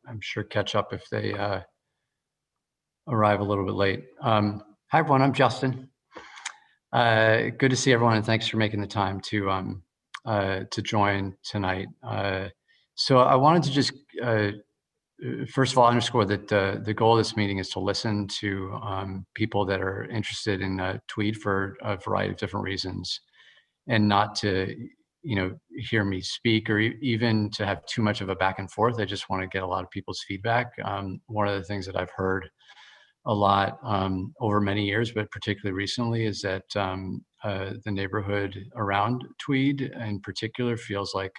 I'm sure catch up if they arrive a little bit late. Hi everyone, I'm Justin. Good to see everyone, and thanks for making the time to join tonight. So I wanted to just first of all underscore that the goal of this meeting is to listen to people that are interested in Tweed for a variety of different reasons, and not to hear me speak or even to have too much of a back and forth. I just want to get a lot of people's feedback. One of the things that I've heard a lot over many years, but particularly recently, is that the neighborhood around Tweed in particular feels like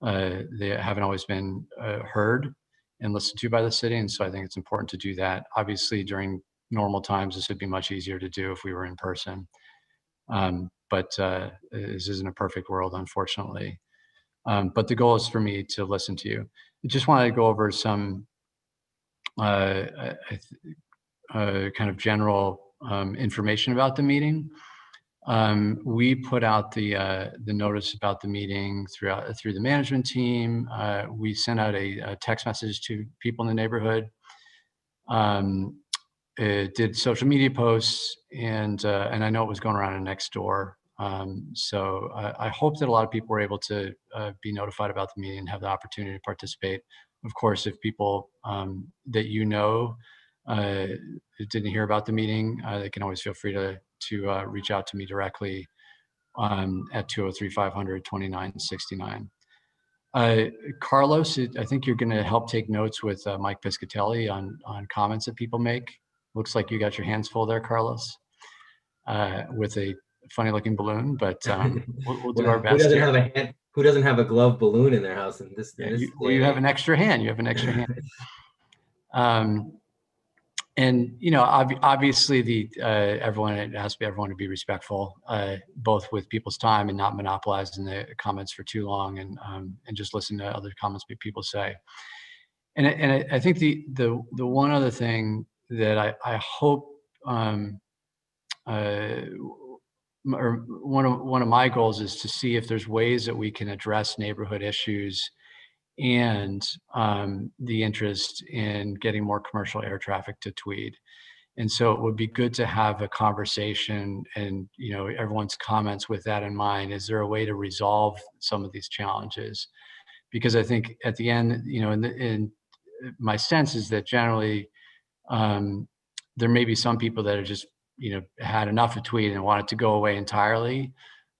they haven't always been heard and listened to by the city. And so I think it's important to do that. Obviously, during normal times, this would be much easier to do if we were in person. But this isn't a perfect world, unfortunately. But the goal is for me to listen to you. I just wanted to go over some kind of general information about the meeting. We put out the notice about the meeting through the management team. We sent out a text message to people in the neighborhood. It did social media posts, and I know it was going around in next door. So I hope that a lot of people were able to be notified about the meeting and have the opportunity to participate. Of course, if people that didn't hear about the meeting, they can always feel free to reach out to me directly at 203-500-2969. Carlos, I think you're going to help take notes with Mike Piscatelli on comments that people make. Looks like you got your hands full there, Carlos, with a funny looking balloon, but we'll do our best. Who doesn't have a glove balloon in their house? And you have an extra hand. You have an extra hand. And obviously, everyone, it has to be everyone to be respectful, both with people's time and not monopolizing the comments for too long, and just listen to other comments people say. And I think the one other thing that I hope, or one of my goals is to see if there's ways that we can address neighborhood issues and the interest in getting more commercial air traffic to Tweed. And so it would be good to have a conversation and, everyone's comments with that in mind. Is there a way to resolve some of these challenges? Because I think at the end, in my sense is that generally there may be some people that are just, had enough of Tweed and want it to go away entirely.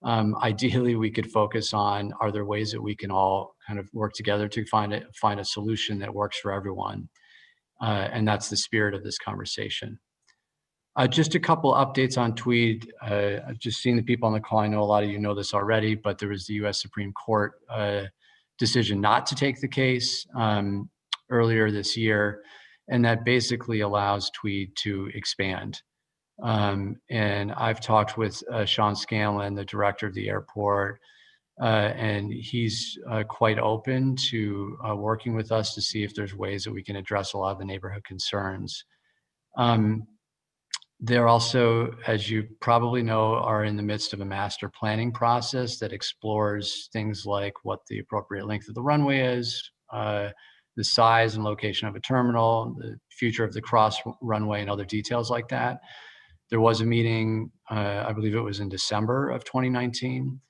Ideally, we could focus on, are there ways that we can all kind of work together to find a solution that works for everyone? And that's the spirit of this conversation. Just a couple updates on Tweed. I've just seen the people on the call. I know a lot of you know this already, but there was the U.S. Supreme Court decision not to take the case earlier this year, and that basically allows Tweed to expand. And I've talked with Sean Scanlon, the director of the airport, and he's quite open to working with us to see if there's ways that we can address a lot of the neighborhood concerns. They're also, as you probably know, are in the midst of a master planning process that explores things like what the appropriate length of the runway is, the size and location of a terminal, the future of the cross runway, and other details like that. There was a meeting, I believe it was in December of 2019,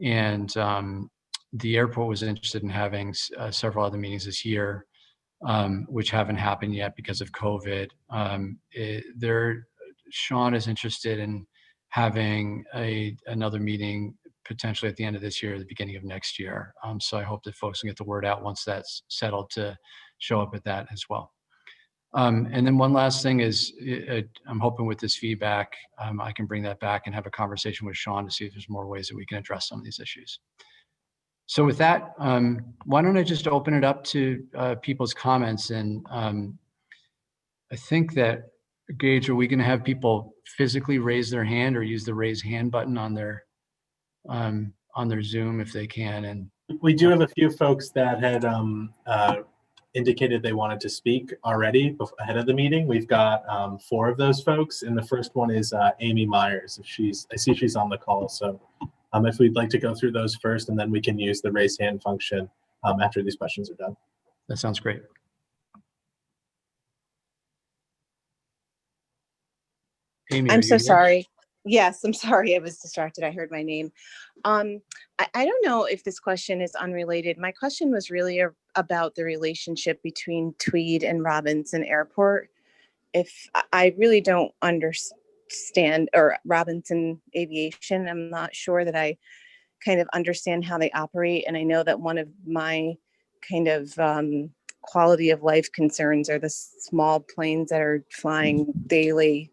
and the airport was interested in having several other meetings this year, which haven't happened yet because of COVID. Sean is interested in having another meeting potentially at the end of this year, or the beginning of next year. So I hope that folks can get the word out once that's settled to show up at that as well. And then one last thing is, I'm hoping with this feedback, I can bring that back and have a conversation with Sean to see if there's more ways that we can address some of these issues. So with that, why don't I just open it up to people's comments? And I think that, Gage, are we going to have people physically raise their hand or use the raise hand button on their Zoom if they can? And we do have a few folks that had indicated they wanted to speak already ahead of the meeting. We've got 4 of those folks, and the first one is Amy Myers. I see she's on the call, so if we'd like to go through those first, and then we can use the raise hand function after these questions are done. That sounds great. Amy, are I'm you so here? sorry. Yes, I'm sorry. I was distracted. I heard my name. I don't know if this question is unrelated. My question was really about the relationship between Tweed and Robinson Airport. If I really don't understand, or Robinson Aviation, I'm not sure that I kind of understand how they operate. And I know that one of my kind of quality of life concerns are the small planes that are flying daily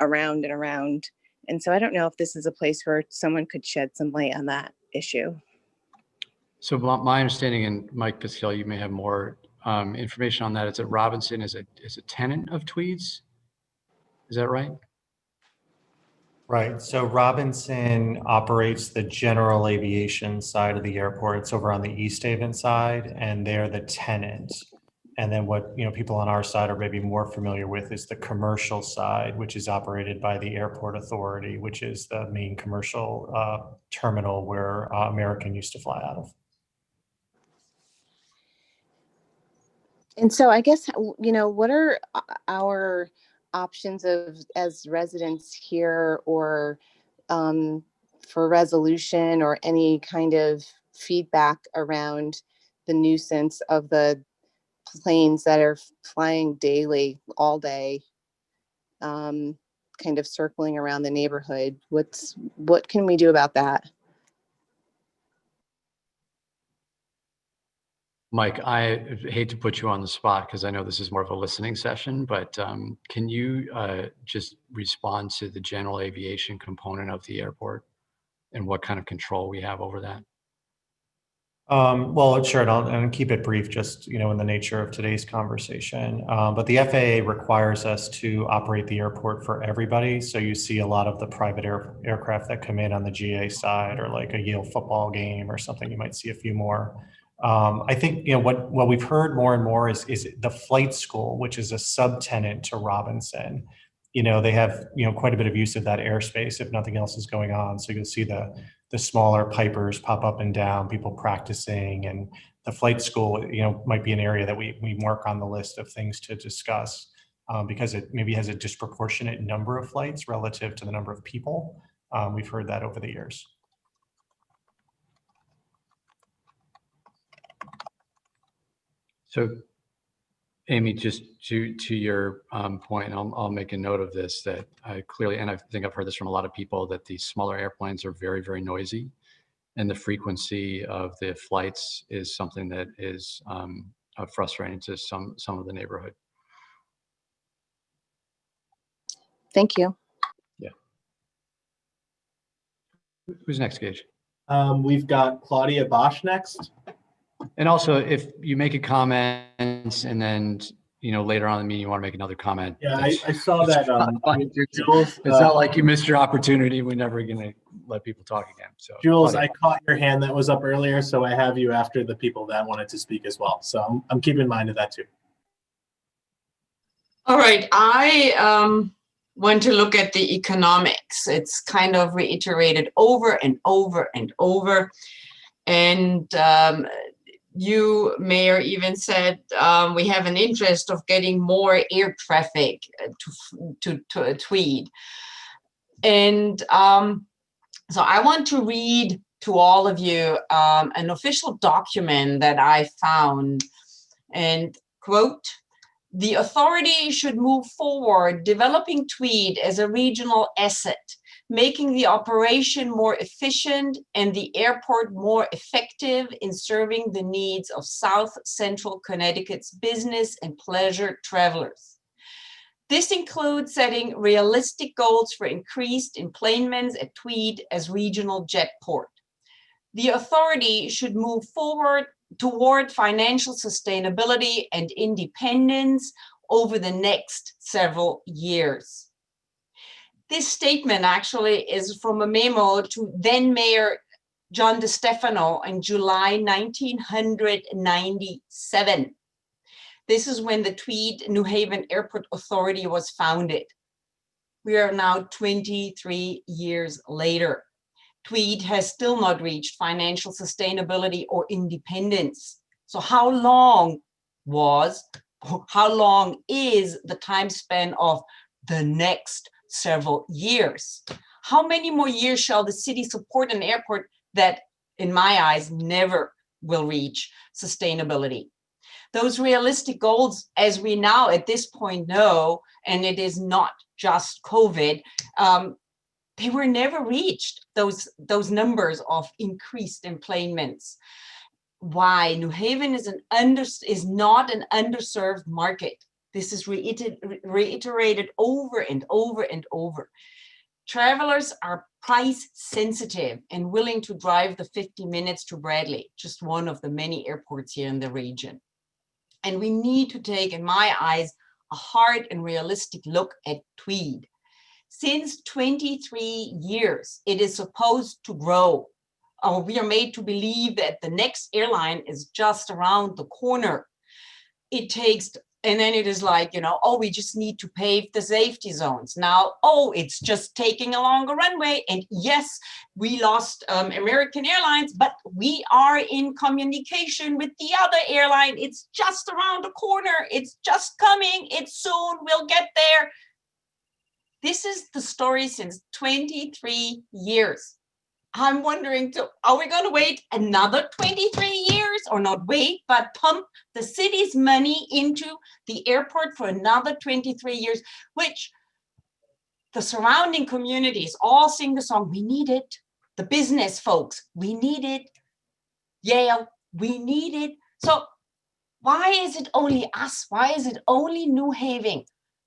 around and around. And so I don't know if this is a place where someone could shed some light on that issue. So my understanding, and Mike Pascal, you may have more information on that, is that Robinson is a tenant of Tweed's. Is that right? Right. So Robinson operates the general aviation side of the airport. It's over on the East Haven side, and they're the tenant. And then what people on our side are maybe more familiar with is the commercial side, which is operated by the Airport Authority, which is the main commercial terminal where American used to fly out of. And so I guess, what are our options as residents here, or for resolution or any kind of feedback around the nuisance of the planes that are flying daily all day, kind of circling around the neighborhood? What can we do about that? Mike, I hate to put you on the spot because I know this is more of a listening session, but can you just respond to the general aviation component of the airport and what kind of control we have over that? Well, sure, and I'll keep it brief, just in the nature of today's conversation. But the FAA requires us to operate the airport for everybody. So you see a lot of the private aircraft that come in on the GA side, or like a Yale football game or something. You might see a few more. I think what we've heard more and more is the flight school, which is a subtenant to Robinson. They have quite a bit of use of that airspace if nothing else is going on. So you'll see the smaller Pipers pop up and down, people practicing, and the flight school might be an area that we mark on the list of things to discuss, because it maybe has a disproportionate number of flights relative to the number of people. We've heard that over the years. So, Amy, just to your point, I'll make a note of this, that clearly, and I think I've heard this from a lot of people, that these smaller airplanes are very, very noisy, and the frequency of the flights is something that is frustrating to some of the neighborhood. Thank you. Yeah. Who's next, Gage? We've got Claudia Bosch next. And also, if you make a comment and then later on in the meeting you want to make another comment. Yeah, I saw that. Jules, it's not like you missed your opportunity. We're never going to let people talk again. So, Jules, Claudia. I caught your hand that was up earlier, so I have you after the people that wanted to speak as well. So I'm keeping in mind of that too. All right, I want to look at the economics. It's kind of reiterated over and over and over. And you, Mayor, even said we have an interest of getting more air traffic to Tweed. And so I want to read to all of you an official document that I found, and quote, "The authority should move forward developing Tweed as a regional asset, making the operation more efficient and the airport more effective in serving the needs of South Central Connecticut's business and pleasure travelers. This includes setting realistic goals for increased enplanements at Tweed as regional jetport. The authority should move forward toward financial sustainability and independence over the next several years." This statement actually is from a memo to then Mayor John DeStefano in July 1997. This is when the Tweed New Haven Airport Authority was founded. We are now 23 years later. Tweed has still not reached financial sustainability or independence. So how long was, how long is the time span of the next several years? How many more years shall the city support an airport that, in my eyes, never will reach sustainability? Those realistic goals, as we now at this point know, and it is not just COVID, they were never reached, those numbers of increased employments. Why? New Haven is not an underserved market. This is reiterated over and over and over. Travelers are price sensitive and willing to drive the 50 minutes to Bradley, just one of the many airports here in the region. And we need to take, in my eyes, a hard and realistic look at Tweed. Since 23 years, it is supposed to grow. We are made to believe that the next airline is just around the corner. It takes, and then it is like, oh, we just need to pave the safety zones. Now, oh, it's just taking a longer runway. And yes, we lost American Airlines, but we are in communication with the other airline. It's just around the corner. It's just coming. It's soon. We'll get there. This is the story since 23 years. I'm wondering, are we going to wait another 23 years, or not wait, but pump the city's money into the airport for another 23 years, which the surrounding communities all sing the song, we need it. The business folks, we need it. Yale, we need it. So why is it only us? Why is it only New Haven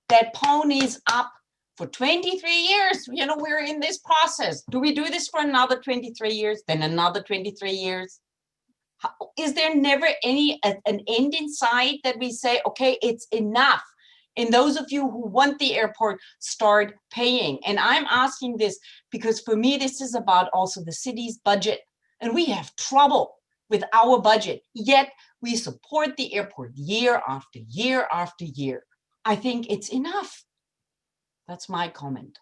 that ponies up for 23 years? We're in this process. Do we do this for another 23 years, then another 23 years? Is there never an end in sight that we say, okay, it's enough? And those of you who want the airport, start paying. And I'm asking this because for me, this is about also the city's budget. And we have trouble with our budget, yet we support the airport year after year after year. I think it's enough. That's my comment.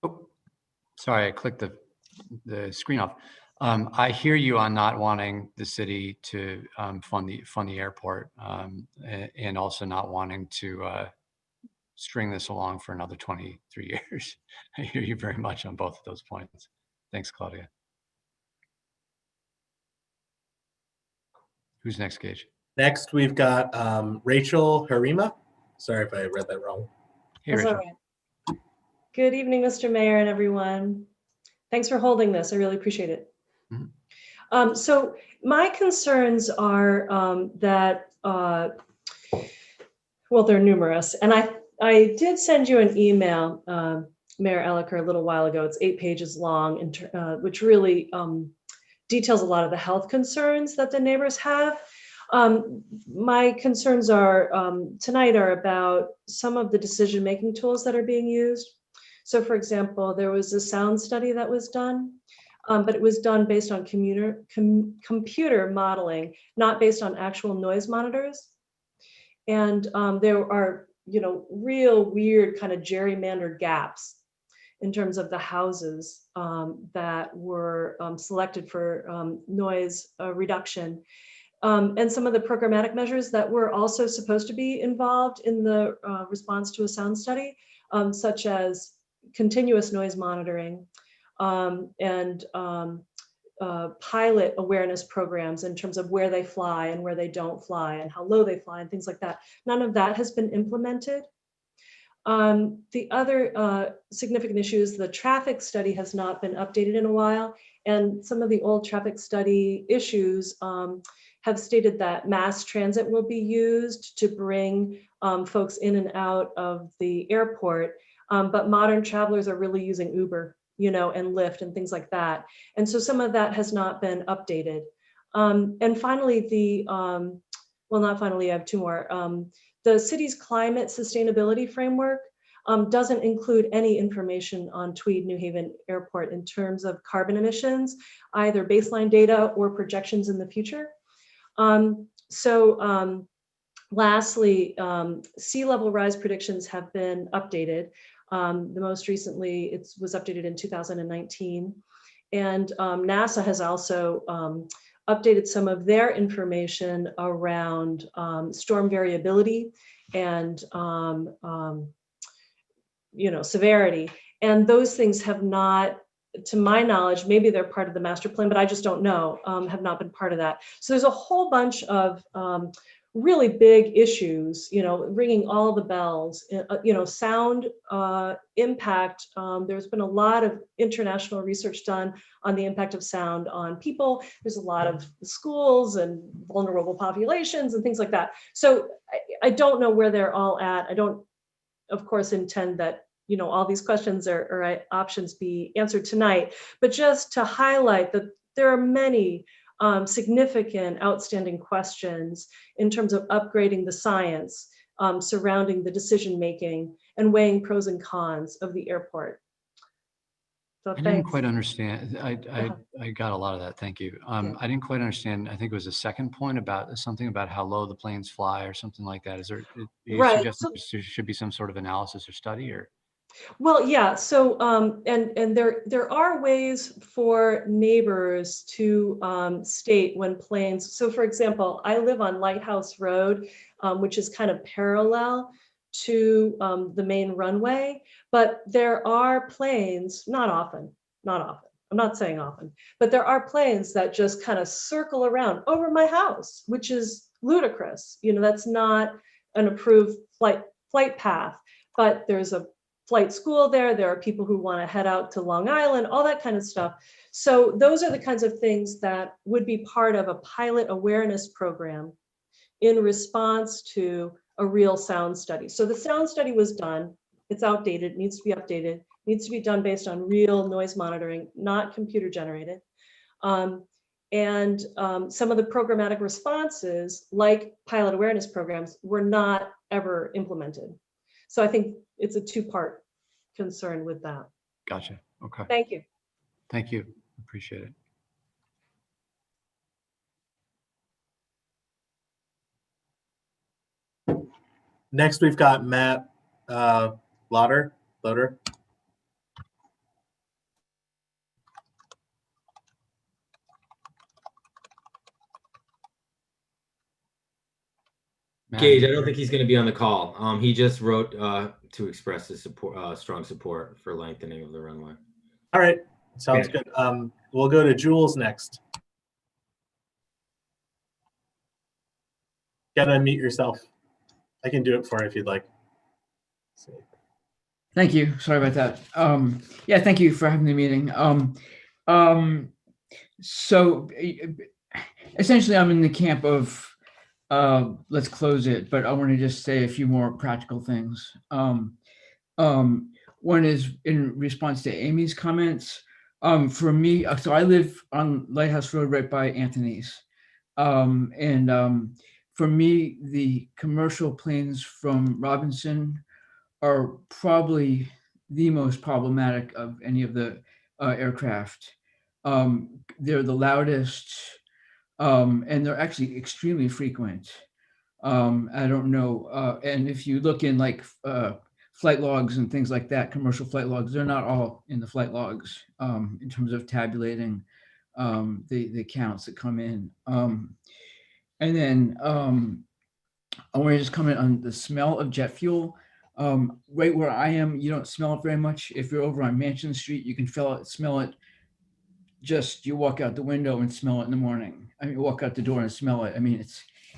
Oh, sorry, I clicked the screen off. I hear you on not wanting the city to fund the airport, and also not wanting to string this along for another 23 years. I hear you very much on both of those points. Thanks, Claudia. Who's next, Gage? Next, we've got Rachel Harima. Sorry if I read that wrong. Hey, That's Rachel. all right. Good evening, Mr. Mayor and everyone. Thanks for holding this. I really appreciate it. Mm-hmm. So my concerns are that, well, they're numerous. And I did send you an email, Mayor Elliker, a little while ago. It's 8 pages long, which really details a lot of the health concerns that the neighbors have. My concerns are tonight are about some of the decision-making tools that are being used. So for example, there was a sound study that was done, but it was done based on computer modeling, not based on actual noise monitors. And there are, real weird kind of gerrymandered gaps in terms of the houses that were selected for noise reduction. And some of the programmatic measures that were also supposed to be involved in the response to a sound study, such as continuous noise monitoring and pilot awareness programs in terms of where they fly and where they don't fly and how low they fly and things like that. None of that has been implemented. The other significant issue is the traffic study has not been updated in a while. And some of the old traffic study issues have stated that mass transit will be used to bring folks in and out of the airport. But modern travelers are really using Uber, and Lyft and things like that. And so some of that has not been updated. And finally, well, not finally, I have 2 more. The city's climate sustainability framework doesn't include any information on Tweed New Haven Airport in terms of carbon emissions, either baseline data or projections in the future. Lastly, sea level rise predictions have been updated. The most recently, it was updated in 2019. And NASA has also updated some of their information around storm variability and severity. And those things have not, to my knowledge, maybe they're part of the master plan, but I just don't know, have not been part of that. So there's a whole bunch of really big issues, ringing all the bells, sound impact. There's been a lot of international research done on the impact of sound on people. There's a lot of schools and vulnerable populations and things like that. So I don't know where they're all at. I don't, of course, intend that all these questions or options be answered tonight, but just to highlight that there are many significant outstanding questions in terms of upgrading the science surrounding the decision making and weighing pros and cons of the airport. So I didn't thanks. quite understand. I got a lot of that. Thank you. Yeah. I didn't quite understand. I think it was a second point about something about how low the planes fly or something like that. Is there, are you Right. suggesting there should be some sort of analysis or study or? Well, yeah. So, and there are ways for neighbors to state when planes. So, for example, I live on Lighthouse Road, which is kind of parallel to the main runway, but there are planes. Not often. I'm not saying often, but there are planes that just kind of circle around over my house, which is ludicrous. That's not an approved flight path, but there's a flight school there. There are people who want to head out to Long Island, all that kind of stuff. So those are the kinds of things that would be part of a pilot awareness program in response to a real sound study. So the sound study was done. It's outdated, needs to be updated, needs to be done based on real noise monitoring, not computer generated. Some of the programmatic responses, like pilot awareness programs, were not ever implemented. So I think it's a two-part concern with that. Gotcha. Okay. Thank you. Thank you. Appreciate it. Next, we've got Matt Loader. Gage, I don't think he's going to be on the call. He just wrote to express his support, strong support for lengthening of the runway. All right, sounds good. We'll go to Jules next. Gotta unmute yourself. I can do it for you if you'd like. Thank you. Sorry about that. Yeah, thank you for having the meeting. So essentially, I'm in the camp of let's close it, but I want to just say a few more practical things. One is in response to Amy's comments. For me, so I live on Lighthouse Road right by Anthony's. For me, the commercial planes from Robinson are probably the most problematic of any of the aircraft. They're the loudest, and they're actually extremely frequent. I don't know. And if you look in like flight logs and things like that, commercial flight logs, they're not all in the flight logs in terms of tabulating the counts that come in. And then I want to just comment on the smell of jet fuel. Right where I am, you don't smell it very much. If you're over on Mansion Street, you can smell it. Just you walk out the window and smell it in the morning. I mean, walk out the door and smell it. I mean,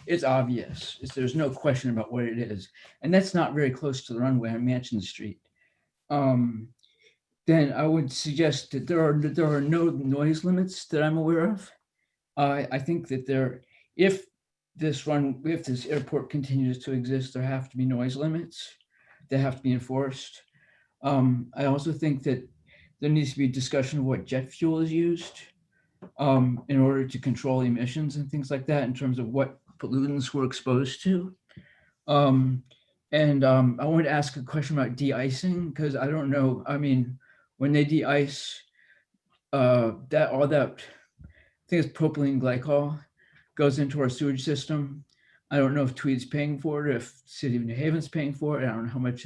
it's obvious. There's no question about what it is, and that's not very close to the runway on Mansion Street. Then I would suggest that there are no noise limits that I'm aware of. I think that if this airport continues to exist, there have to be noise limits that have to be enforced. I also think that there needs to be a discussion of what jet fuel is used in order to control emissions and things like that in terms of what pollutants we're exposed to. I wanted to ask a question about de-icing because I don't know. I mean, when they de-ice, I think it's propylene glycol goes into our sewage system. I don't know if Tweed's paying for it, if the City of New Haven's paying for it. I don't know how much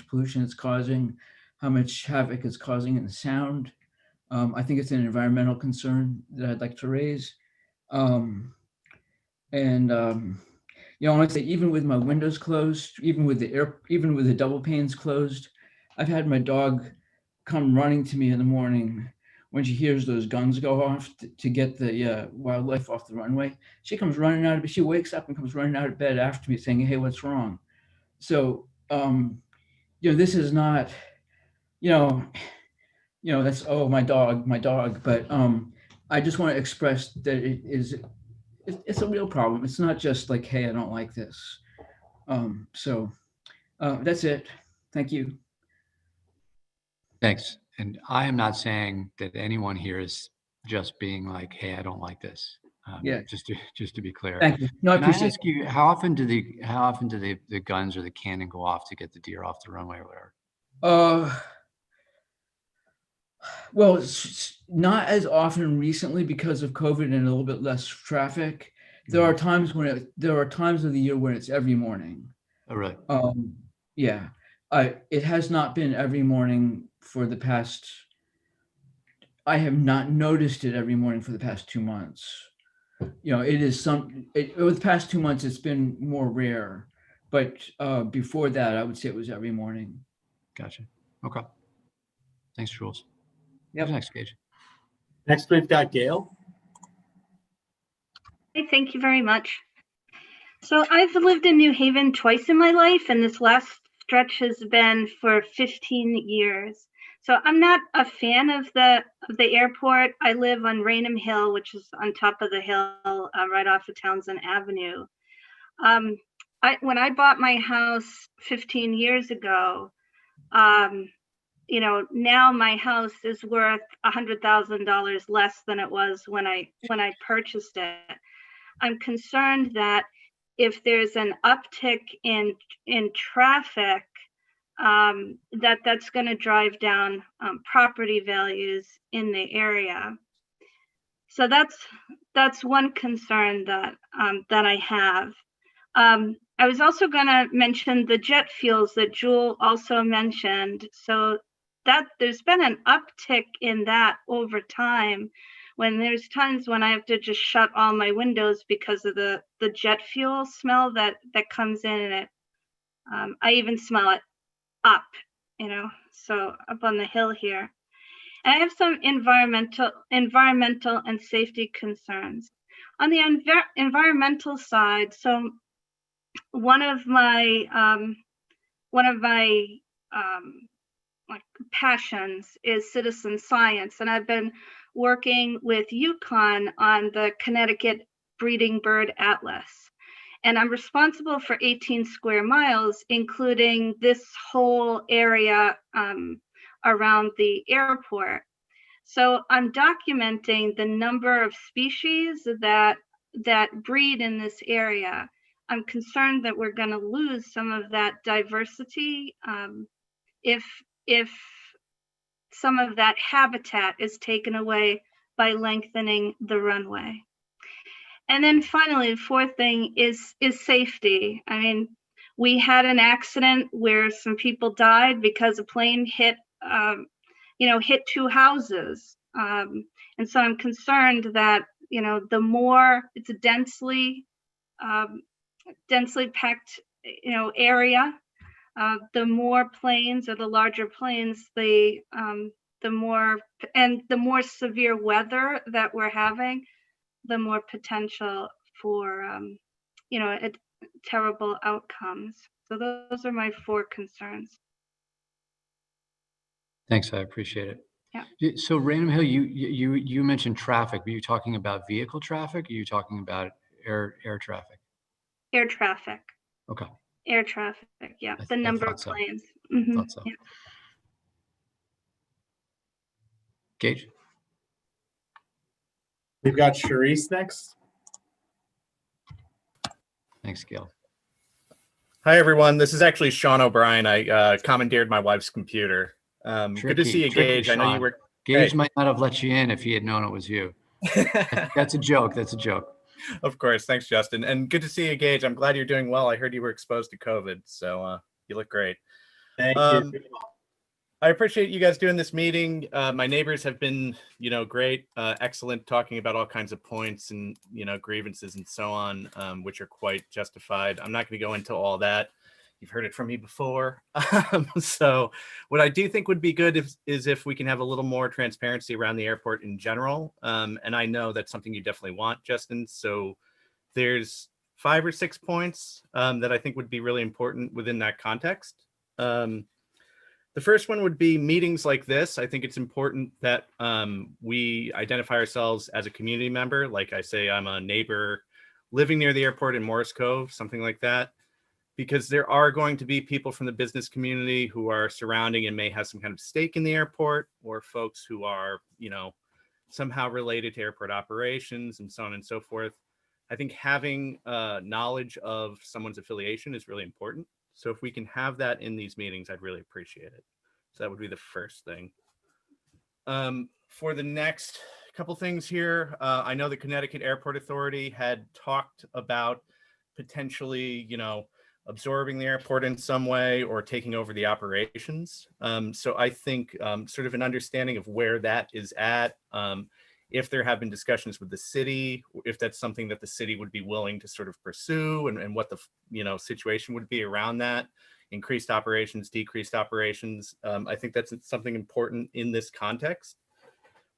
pollution it's causing, how much havoc it's causing in the sound. I think it's an environmental concern that I'd like to raise. You know, honestly, even with my windows closed, even with the double panes closed, I've had my dog come running to me in the morning when she hears those guns go off to get the wildlife off the runway. She comes running out of bed. She wakes up and comes running out of bed after me saying, "Hey, what's wrong?" So, you know, this is not, you know, that's, oh, my dog, But I just want to express that it's a real problem. It's not just like, hey, I don't like this. That's it. Thank you. Thanks. And I am not saying that anyone here is just being like, hey, I don't like this. Yeah. Just to be clear. Thank you. No, I Can I appreciate ask you, how often do the guns or the cannon go off to get the deer off the runway or whatever? Well, it's not as often recently because of COVID and a little bit less traffic. There are times of the year when it's every morning. Oh, really? Yeah. It has not been every morning for the past. I have not noticed it every morning for the past 2 months. You know, over the past 2 months, it's been more rare, but before that, I would say it was every morning. Gotcha. Okay. Thanks, Jules. Yep. Who's next, Gage? Next, we've got Gail. Hey, thank you very much. So I've lived in New Haven twice in my life, and this last stretch has been for 15 years. So I'm not a fan of the airport. I live on Raynham Hill, which is on top of the hill right off of Townsend Avenue. When I bought my house 15 years ago, you know, now my house is worth $100,000 less than it was when I purchased it. I'm concerned that if there's an uptick in traffic, that's going to drive down property values in the area. So that's one concern that I have. I was also going to mention the jet fuels that Jewel also mentioned. So that there's been an uptick in that over time, when there's times when I have to just shut all my windows because of the jet fuel smell that comes in, and it I even smell it up, you know, so up on the hill here. And I have some environmental and safety concerns. On the environmental side, so one of my like passions is citizen science, and I've been working with UConn on the Connecticut Breeding Bird Atlas. And I'm responsible for 18 square miles, including this whole area around the airport. So I'm documenting the number of species that breed in this area. I'm concerned that we're going to lose some of that diversity if some of that habitat is taken away by lengthening the runway. And then finally, the fourth thing is safety. I mean, we had an accident where some people died because a plane hit two houses. And so I'm concerned that, you know, the more it's a densely packed, you know, area, the more planes, or the larger planes, the more severe weather that we're having, the more potential for terrible outcomes. So those are my 4 concerns. Thanks, I appreciate it. Yeah. So Raynham Hill, you mentioned traffic. Were you talking about vehicle traffic? Or are you talking about air traffic? Air traffic. Okay. Air traffic, yeah. The number of planes. I thought so. Yeah. Gage? We've got Charisse next. Thanks, Gail. Hi, everyone. This is actually Sean O'Brien. I commandeered my wife's computer. Good to see you, Gage. I know you were. Gage might not have let you in if he had known it was you. That's a joke. That's a joke. Of course. Thanks, Justin. And good to see you, Gage. I'm glad you're doing well. I heard you were exposed to COVID, so you look great. Thank you. I appreciate you guys doing this meeting. My neighbors have been, great, excellent, talking about all kinds of points and, grievances and so on, which are quite justified. I'm not going to go into all that. You've heard it from me before. So what I do think would be good is if we can have a little more transparency around the airport in general. And I know that's something you definitely want, Justin. So there's 5 or 6 points that I think would be really important within that context. The first one would be meetings like this. I think it's important that we identify ourselves as a community member. Like I say, I'm a neighbor living near the airport in Morris Cove, something like that, because there are going to be people from the business community who are surrounding and may have some kind of stake in the airport, or folks who are, somehow related to airport operations and so on and so forth. I think having knowledge of someone's affiliation is really important. So if we can have that in these meetings, I'd really appreciate it. So that would be the first thing. For the next couple things here, I know the Connecticut Airport Authority had talked about potentially, absorbing the airport in some way or taking over the operations. So I think sort of an understanding of where that is at, if there have been discussions with the city, if that's something that the city would be willing to sort of pursue, and what the situation would be around that, increased operations, decreased operations. I think that's something important in this context.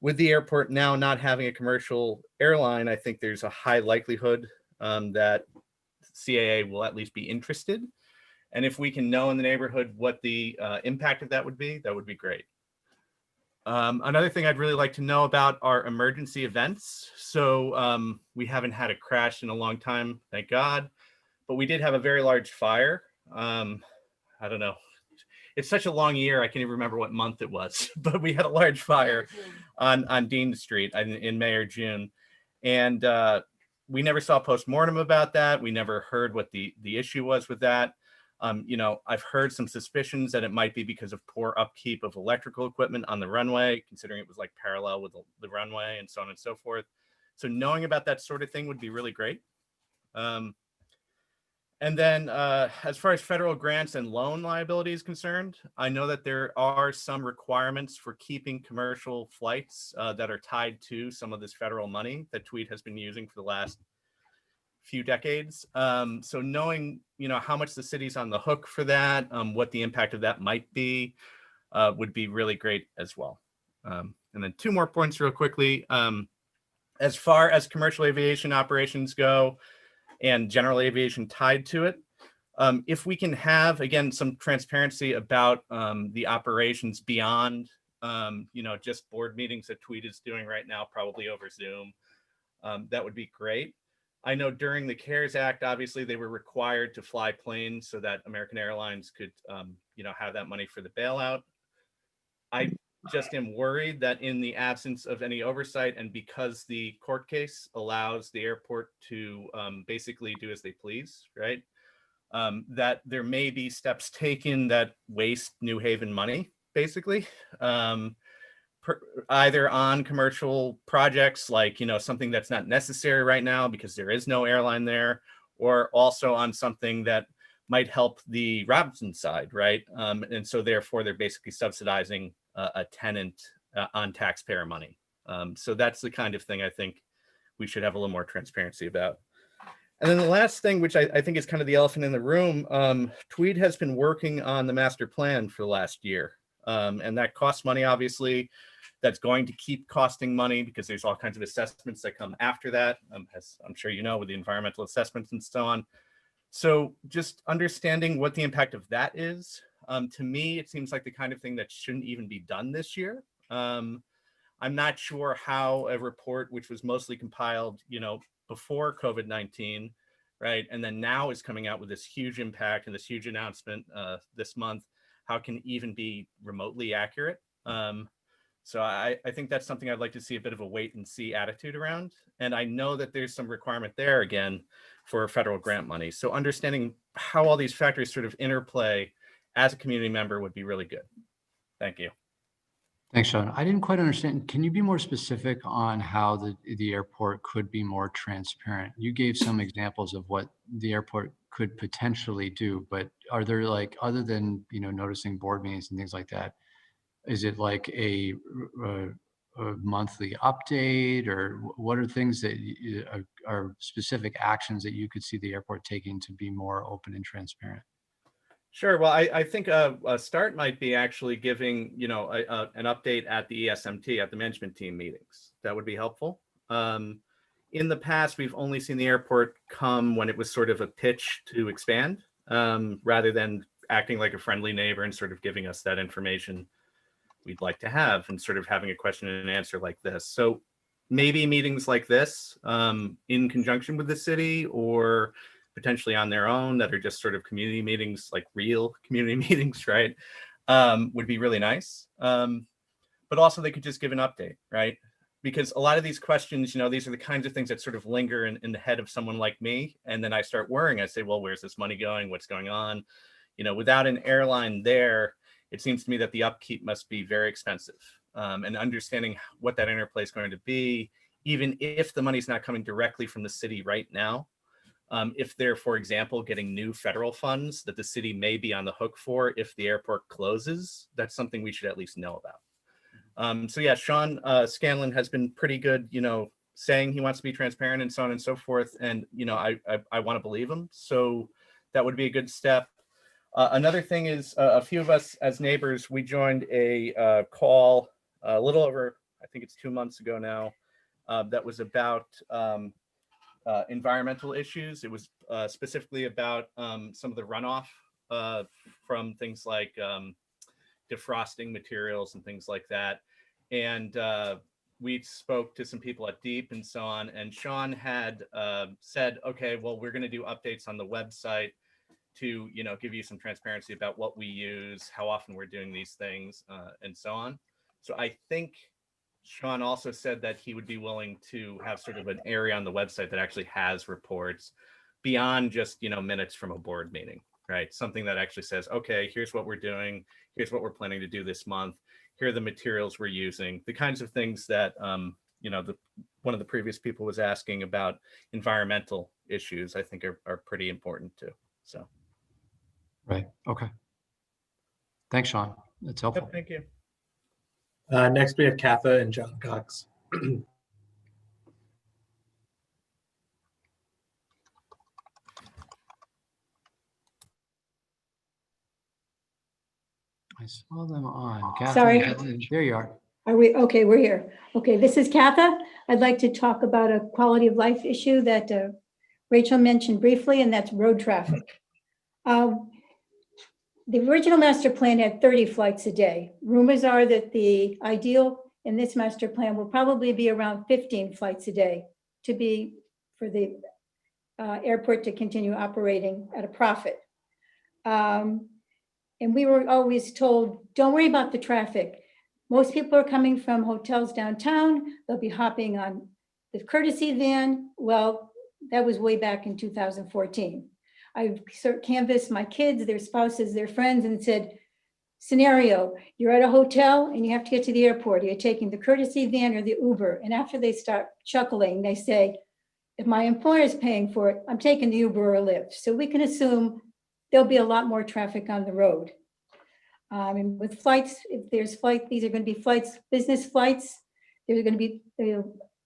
With the airport now not having a commercial airline, I think there's a high likelihood that CAA will at least be interested. And if we can know in the neighborhood what the impact of that would be great. Another thing I'd really like to know about are emergency events. So we haven't had a crash in a long time, thank God, but we did have a very large fire. I don't know. It's such a long year, I can't even remember what month it was, but we had a large fire on Dean Street in May or June. And we never saw a postmortem about that. We never heard what the issue was with that. I've heard some suspicions that it might be because of poor upkeep of electrical equipment on the runway, considering it was like parallel with the runway and so on and so forth. So knowing about that sort of thing would be really great. And then as far as federal grants and loan liability is concerned, I know that there are some requirements for keeping commercial flights that are tied to some of this federal money that Tweed has been using for the last few decades. So knowing, how much the city's on the hook for that, what the impact of that might be, would be really great as well. And then 2 more points real quickly. As far as commercial aviation operations go and general aviation tied to it, if we can have, again, some transparency about the operations beyond, just board meetings that Tweed is doing right now, probably over Zoom, that would be great. I know during the CARES Act, obviously they were required to fly planes so that American Airlines could, have that money for the bailout. I just am worried that in the absence of any oversight, and because the court case allows the airport to basically do as they please, right? That there may be steps taken that waste New Haven money, basically. Either on commercial projects, like, something that's not necessary right now because there is no airline there, or also on something that might help the Robinson side, right? And so therefore they're basically subsidizing a tenant on taxpayer money. So that's the kind of thing I think we should have a little more transparency about. And then the last thing, which I think is kind of the elephant in the room, Tweed has been working on the master plan for the last year. And that costs money, obviously. That's going to keep costing money because there's all kinds of assessments that come after that, as I'm sure you know, with the environmental assessments and so on. So just understanding what the impact of that is, to me, it seems like the kind of thing that shouldn't even be done this year. I'm not sure how a report, which was mostly compiled, before COVID-19, right, and then now is coming out with this huge impact and this huge announcement this month, how can even be remotely accurate? So I think that's something I'd like to see a bit of a wait and see attitude around. And I know that there's some requirement there again for federal grant money. So understanding how all these factors sort of interplay as a community member would be really good. Thank you. Thanks, Sean. I didn't quite understand. Can you be more specific on how the airport could be more transparent? You gave some examples of what the airport could potentially do, but are there, like, other than, noticing board meetings and things like that, is it like a monthly update, or what are things that are specific actions that you could see the airport taking to be more open and transparent? Sure. Well, I think a start might be actually giving, an update at the ESMT, at the management team meetings. That would be helpful. In the past, we've only seen the airport come when it was sort of a pitch to expand, rather than acting like a friendly neighbor and sort of giving us that information we'd like to have, and sort of having a question and answer like this. So maybe meetings like this, in conjunction with the city, or potentially on their own, that are just sort of community meetings, like real community meetings, right? Would be really nice. But also they could just give an update, right? Because a lot of these questions, these are the kinds of things that sort of linger in the head of someone like me. And then I start worrying. I say, well, where's this money going? What's going on? Without an airline there, it seems to me that the upkeep must be very expensive. And understanding what that interplay is going to be, even if the money's not coming directly from the city right now, if they're, for example, getting new federal funds that the city may be on the hook for if the airport closes, that's something we should at least know about. So yeah, Sean Scanlon has been pretty good, saying he wants to be transparent and so on and so forth. And, I want to believe him. So that would be a good step. Another thing is a few of us as neighbors, we joined a call a little over, I think it's 2 months ago now, that was about environmental issues. It was specifically about some of the runoff from things like defrosting materials and things like that. And we spoke to some people at Deep and so on. And Sean had said, okay, well, we're going to do updates on the website to, give you some transparency about what we use, how often we're doing these things, and so on. So I think Sean also said that he would be willing to have sort of an area on the website that actually has reports beyond just, minutes from a board meeting, right? Something that actually says, okay, here's what we're doing. Here's what we're planning to do this month. Here are the materials we're using. The kinds of things that, one of the previous people was asking about environmental issues, I think are pretty important too. So. Right. Okay. Thanks, Sean. That's helpful. Yep, thank you. Next, we have Katha and John Cox. I saw them on. Kathy, Sorry. there you are. Are we, okay, we're here. Okay, this is Katha. I'd like to talk about a quality of life issue that Rachel mentioned briefly, and that's road traffic. The original master plan had 30 flights a day. Rumors are that the ideal in this master plan will probably be around 15 flights a day to be for the airport to continue operating at a profit. And we were always told, don't worry about the traffic. Most people are coming from hotels downtown. They'll be hopping on the courtesy van. Well, that was way back in 2014. I canvassed my kids, their spouses, their friends, and said, scenario, you're at a hotel and you have to get to the airport. You're taking the courtesy van or the Uber. And after they start chuckling, they say, if my employer is paying for it, I'm taking the Uber or Lyft. So we can assume there'll be a lot more traffic on the road. And with flights, if there's flight, these are going to be flights, business flights. There's going to be,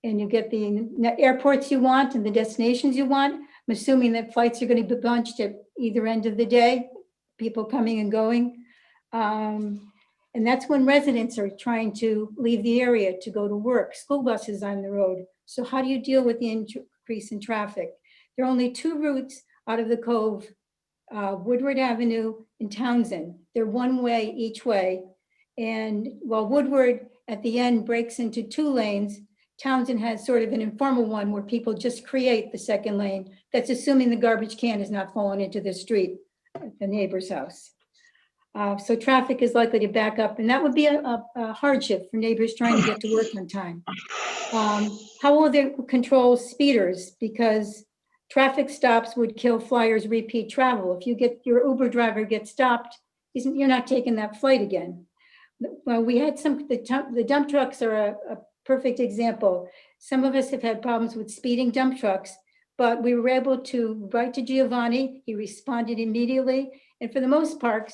and you get the airports you want and the destinations you want. I'm assuming that flights are going to be bunched at either end of the day, people coming and going. And that's when residents are trying to leave the area to go to work, school buses on the road. So how do you deal with the increase in traffic? There are only 2 routes out of the Cove, Woodward Avenue and Townsend. They're one way each way. And while Woodward at the end breaks into 2 lanes, Townsend has sort of an informal one where people just create the second lane. That's assuming the garbage can is not falling into the street at the neighbor's house. So traffic is likely to back up, and that would be a hardship for neighbors trying to get to work on time. How will they control speeders? Because traffic stops would kill flyers' repeat travel. If you get your Uber driver gets stopped, you're not taking that flight again. Well, we had the dump trucks are a perfect example. Some of us have had problems with speeding dump trucks, but we were able to write to Giovanni. He responded immediately. And for the most part,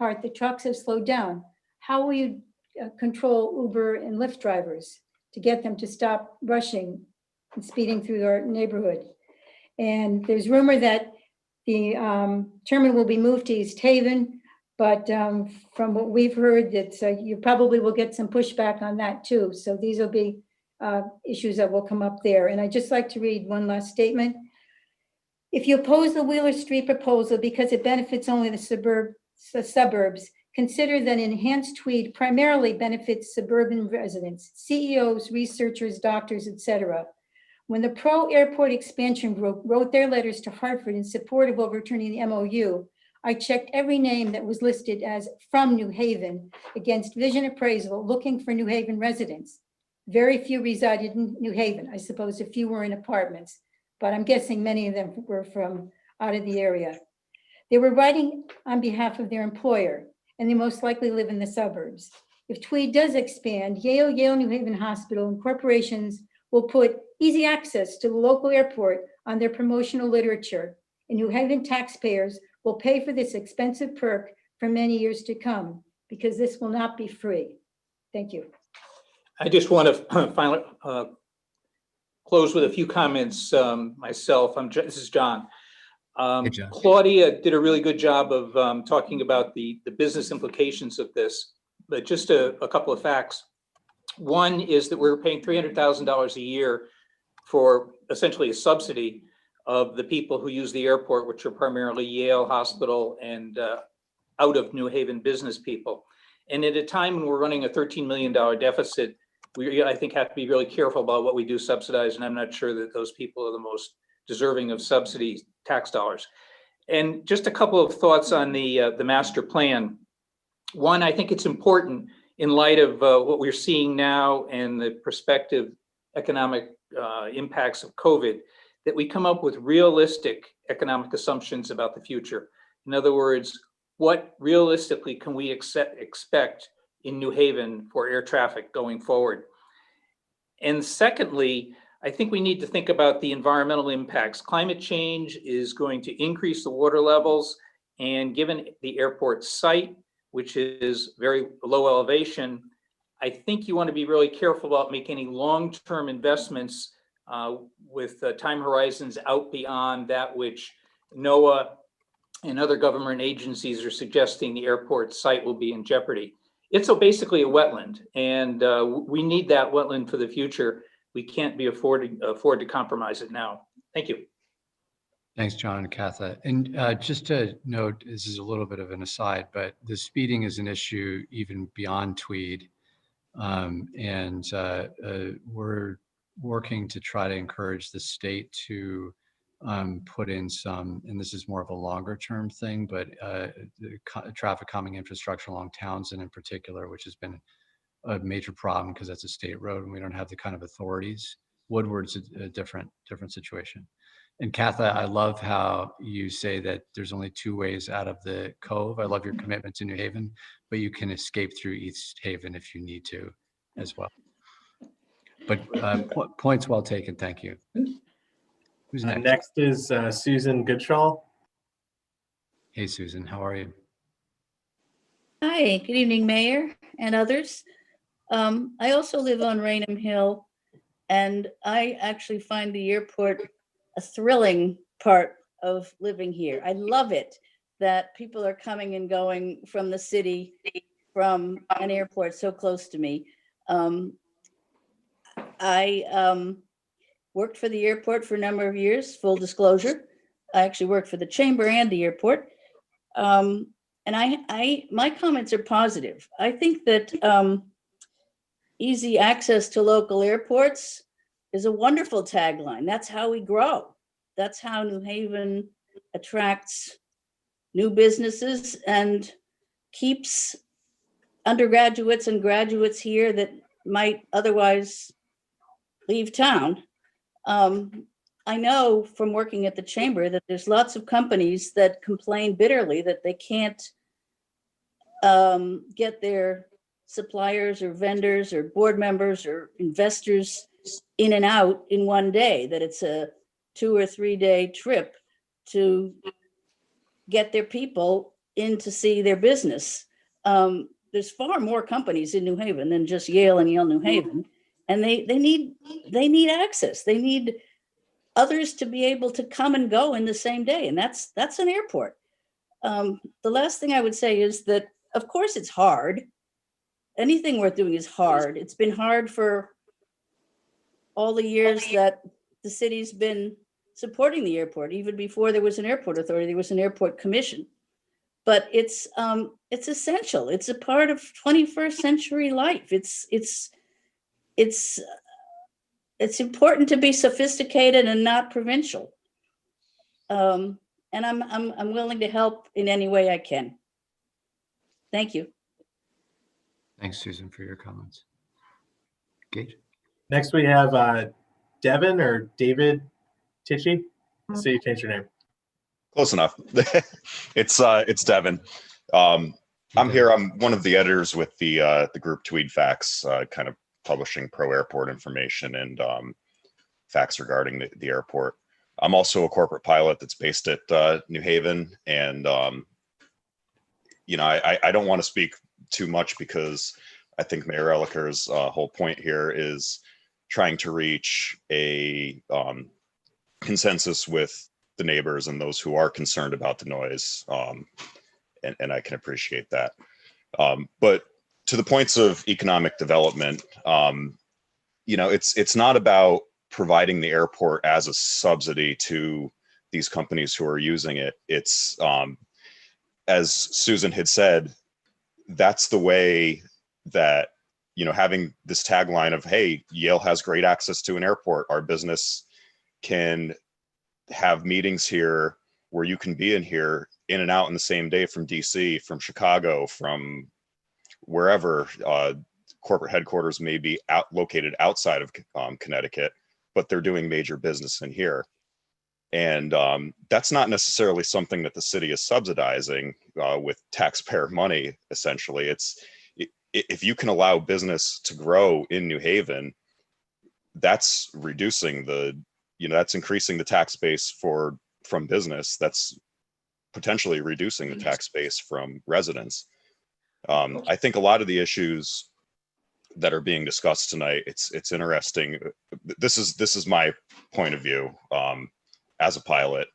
the trucks have slowed down. How will you control Uber and Lyft drivers to get them to stop rushing and speeding through our neighborhood. And there's rumor that the terminal will be moved to East Haven, but from what we've heard, that you probably will get some pushback on that too. So these will be issues that will come up there. And I'd just like to read one last statement. If you oppose the Wheeler Street proposal because it benefits only the suburbs, consider that enhanced Tweed primarily benefits suburban residents, CEOs, researchers, doctors, etc. When the pro-airport expansion group wrote their letters to Hartford in support of overturning the MOU, I checked every name that was listed as from New Haven against Vision Appraisal looking for New Haven residents. Very few resided in New Haven. I suppose a few were in apartments, but I'm guessing many of them were from out of the area. They were writing on behalf of their employer, and they most likely live in the suburbs. If Tweed does expand, Yale New Haven Hospital and corporations will put easy access to the local airport on their promotional literature, and New Haven taxpayers will pay for this expensive perk for many years to come, because this will not be free. Thank you. I just want to finally close with a few comments myself. This is John. Hey, John. Claudia did a really good job of talking about the business implications of this, but just a couple of facts. One is that we're paying $300,000 a year for essentially a subsidy of the people who use the airport, which are primarily Yale Hospital and out of New Haven business people. And at a time when we're running a $13 million deficit, we, I think, have to be really careful about what we do subsidize. And I'm not sure that those people are the most deserving of subsidy tax dollars. And just a couple of thoughts on the master plan. One, I think it's important in light of what we're seeing now and the prospective economic impacts of COVID, that we come up with realistic economic assumptions about the future. In other words, what realistically can we expect in New Haven for air traffic going forward? And secondly, I think we need to think about the environmental impacts. Climate change is going to increase the water levels, and given the airport site, which is very low elevation, I think you want to be really careful about making any long-term investments with time horizons out beyond that which NOAA and other government agencies are suggesting the airport site will be in jeopardy. It's basically a wetland, and we need that wetland for the future. We can't afford to compromise it now. Thank you. Thanks, John and Katha. And just to note, this is a little bit of an aside, but the speeding is an issue even beyond Tweed. We're working to try to encourage the state to put in some, and this is more of a longer term thing, but traffic calming infrastructure along Townsend in particular, which has been a major problem because that's a state road and we don't have the kind of authorities. Woodward's a different situation. And Katha, I love how you say that there's only two ways out of the cove. I love your commitment to New Haven, but you can escape through East Haven if you need to as well. But points well taken, thank you. Who's next? Next is Susan Goodshall. Hey, Susan, how are you? Hi, good evening, Mayor and others. I also live on Raynham Hill, and I actually find the airport a thrilling part of living here. I love it that people are coming and going from the city, from an airport so close to me. I worked for the airport for a number of years, full disclosure. I actually worked for the chamber and the airport. And my comments are positive. I think that easy access to local airports is a wonderful tagline. That's how we grow. That's how New Haven attracts new businesses and keeps undergraduates and graduates here that might otherwise leave town. I know from working at the chamber that there's lots of companies that complain bitterly that they can't get their suppliers or vendors or board members or investors in and out in one day, that it's a 2 or 3 day trip to get their people in to see their business. there's far more companies in New Haven than just Yale and Yale New Haven. And they need access. They need others to be able to come and go in the same day. And that's an airport. The last thing I would say is that, of course, it's hard. Anything worth doing is hard. It's been hard for all the years that the city's been supporting the airport. Even before there was an airport authority, there was an airport commission. But it's essential. It's a part of 21st century life. It's important to be sophisticated and not provincial. And I'm willing to help in any way I can. Thank you. Thanks, Susan, for your comments. Gage? Next, we have Devin or David Tichy. So you changed your name. Close enough. It's Devin. I'm here. I'm one of the editors with the group Tweed Facts, kind of publishing pro airport information and facts regarding the airport. I'm also a corporate pilot that's based at New Haven, and you know, I don't want to speak too much because I think Mayor Eliker's whole point here is trying to reach a consensus with the neighbors and those who are concerned about the noise, and I can appreciate that. But to the points of economic development, you know, it's not about providing the airport as a subsidy to these companies who are using it. It's, as Susan had said, that's the way that, you know, having this tagline of, hey, Yale has great access to an airport, our business can have meetings here where you can be in and out in the same day from DC, from Chicago, from wherever corporate headquarters may be located outside of Connecticut, but they're doing major business in here. And that's not necessarily something that the city is subsidizing with taxpayer money, essentially. If you can allow business to grow in New Haven, that's reducing that's increasing the tax base from business. That's potentially reducing the tax base from residents. I think a lot of the issues that are being discussed tonight, it's interesting. This is my point of view as a pilot,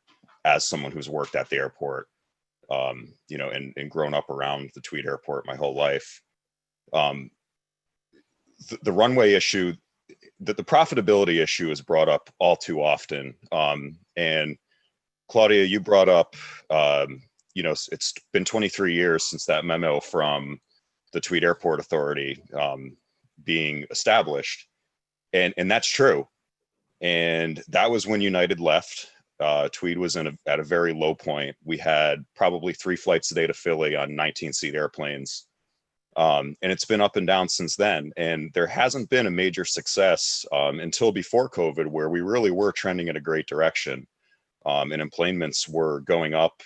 as someone who's worked at the airport, you know, and grown up around the Tweed Airport my whole life. The runway issue, the profitability issue is brought up all too often. And Claudia, you brought up, you know, it's been 23 years since that memo from the Tweed Airport Authority being established. And that's true. And that was when United left. Tweed was at a very low point. We had probably 3 flights a day to Philly on 19-seat airplanes. And it's been up and down since then. And there hasn't been a major success until before COVID, where we really were trending in a great direction. And enplanements were going up.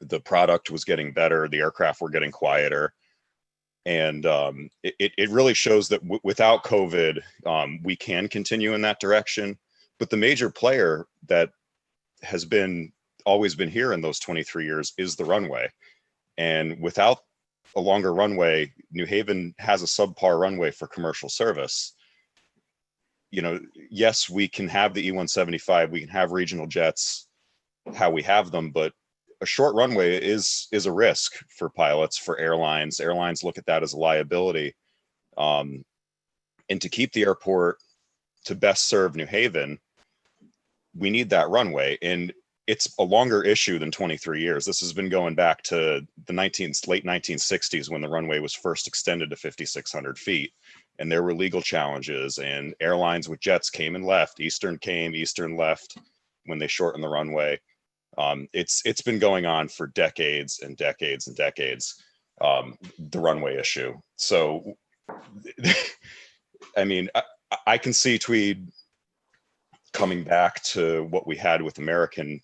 The product was getting better. The aircraft were getting quieter. And it really shows that without COVID, we can continue in that direction. But the major player that has always been here in those 23 years is the runway. And without a longer runway, New Haven has a subpar runway for commercial service. You know, yes, we can have the E-175, we can have regional jets, how we have them, but a short runway is a risk for pilots, for airlines. Airlines look at that as a liability. And to keep the airport to best serve New Haven, we need that runway. And it's a longer issue than 23 years. This has been going back to the late 1960s when the runway was first extended to 5,600 feet. And there were legal challenges, and airlines with jets came and left. Eastern came, Eastern left when they shortened the runway. It's been going on for decades and decades and decades, the runway issue. So, I mean, I can see Tweed coming back to what we had with American,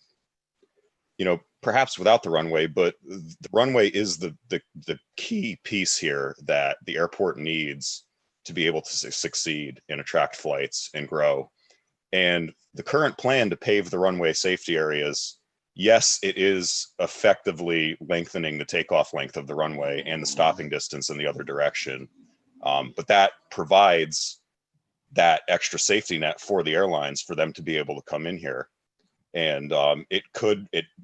you know, perhaps without the runway, but the runway is the key piece here that the airport needs to be able to succeed and attract flights and grow. And the current plan to pave the runway safety areas, yes, it is effectively lengthening the takeoff length of the runway and the stopping distance in the other direction. But that provides that extra safety net for the airlines for them to be able to come in here. And it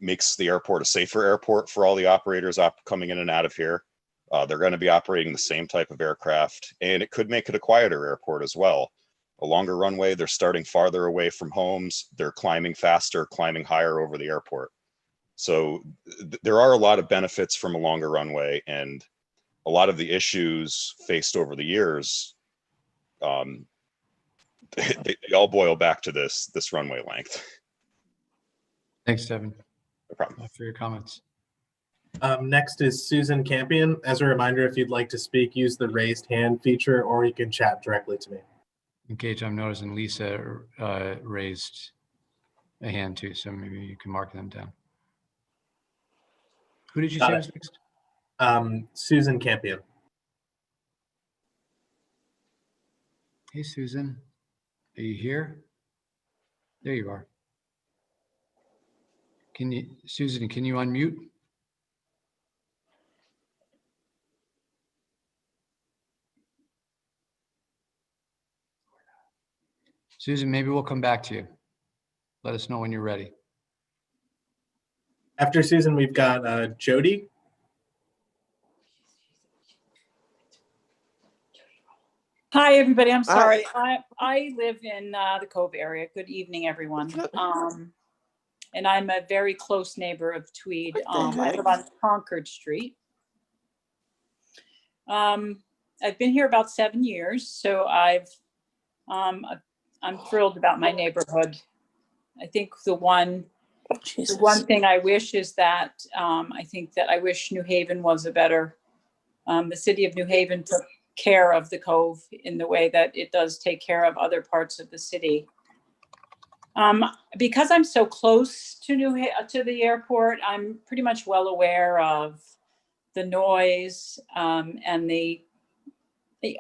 makes the airport a safer airport for all the operators coming in and out of here. They're going to be operating the same type of aircraft, and it could make it a quieter airport as well. A longer runway, they're starting farther away from homes, they're climbing faster, climbing higher over the airport. So there are a lot of benefits from a longer runway, and a lot of the issues faced over the years, they all boil back to this runway length. Thanks, Devin, No problem. for your comments. Next is Susan Campion. As a reminder, if you'd like to speak, use the raised hand feature, or you can chat directly to me. Gage, I'm noticing Lisa raised a hand too, so maybe you can mark them down. Who did you say was next? Susan Campion. Hey, Susan, are you here? There you are. Susan, can you unmute? Susan, maybe we'll come back to you. Let us know when you're ready. After Susan, we've got Jody. Hi, everybody. I'm sorry. I live in the Cove area. Good evening, everyone. And I'm a very close neighbor of Tweed. I live on Concord Street. I've been here about 7 years, so I'm thrilled about my neighborhood. I think the one thing I wish is that I wish New Haven was a better. The city of New Haven took care of the Cove in the way that it does take care of other parts of the city. Because I'm so close to the airport, I'm pretty much well aware of the noise and the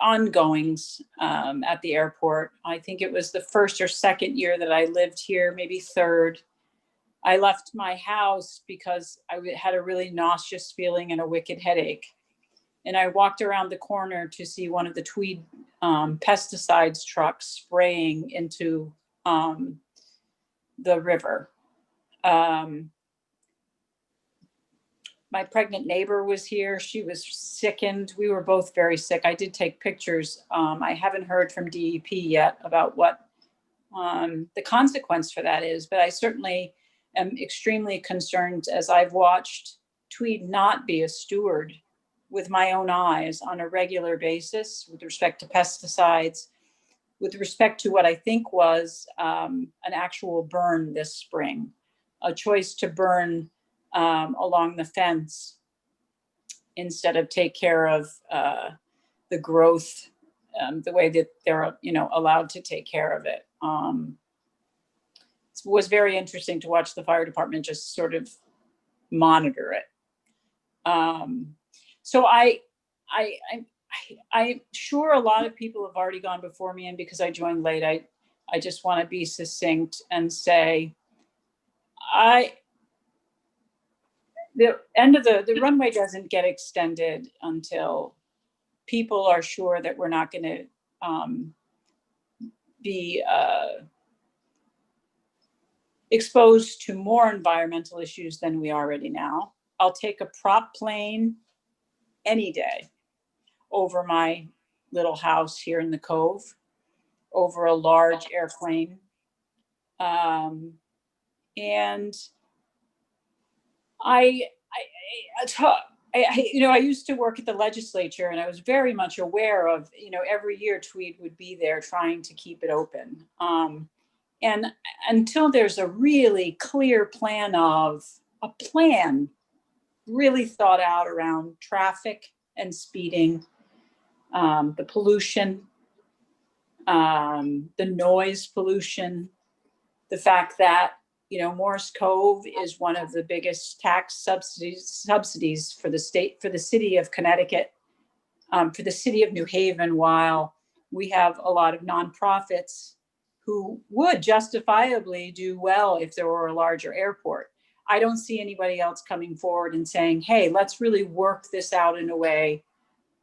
ongoings at the airport. I think it was the first or second year that I lived here, maybe third. I left my house because I had a really nauseous feeling and a wicked headache. And I walked around the corner to see one of the Tweed pesticides trucks spraying into the river. My pregnant neighbor was here. She was sickened. We were both very sick. I did take pictures. I haven't heard from DEP yet about what the consequence for that is, but I certainly am extremely concerned as I've watched Tweed not be a steward with my own eyes on a regular basis with respect to pesticides, with respect to what I think was an actual burn this spring, a choice to burn along the fence instead of take care of the growth the way that they're allowed to take care of it. It was very interesting to watch the fire department just sort of monitor it. So I'm sure a lot of people have already gone before me, and because I joined late, I just want to be succinct and say, the end of the runway doesn't get extended until people are sure that we're not going to be exposed to more environmental issues than we already now. I'll take a prop plane any day over my little house here in the Cove, over a large airplane. And I used to work at the legislature, and I was very much aware of, every year Tweed would be there trying to keep it open. And until there's a really clear plan really thought out around traffic and speeding, the pollution, the noise pollution, the fact that Morris Cove is one of the biggest tax subsidies for the state, for the city of Connecticut, for the city of New Haven, while we have a lot of nonprofits who would justifiably do well if there were a larger airport. I don't see anybody else coming forward and saying, hey, let's really work this out in a way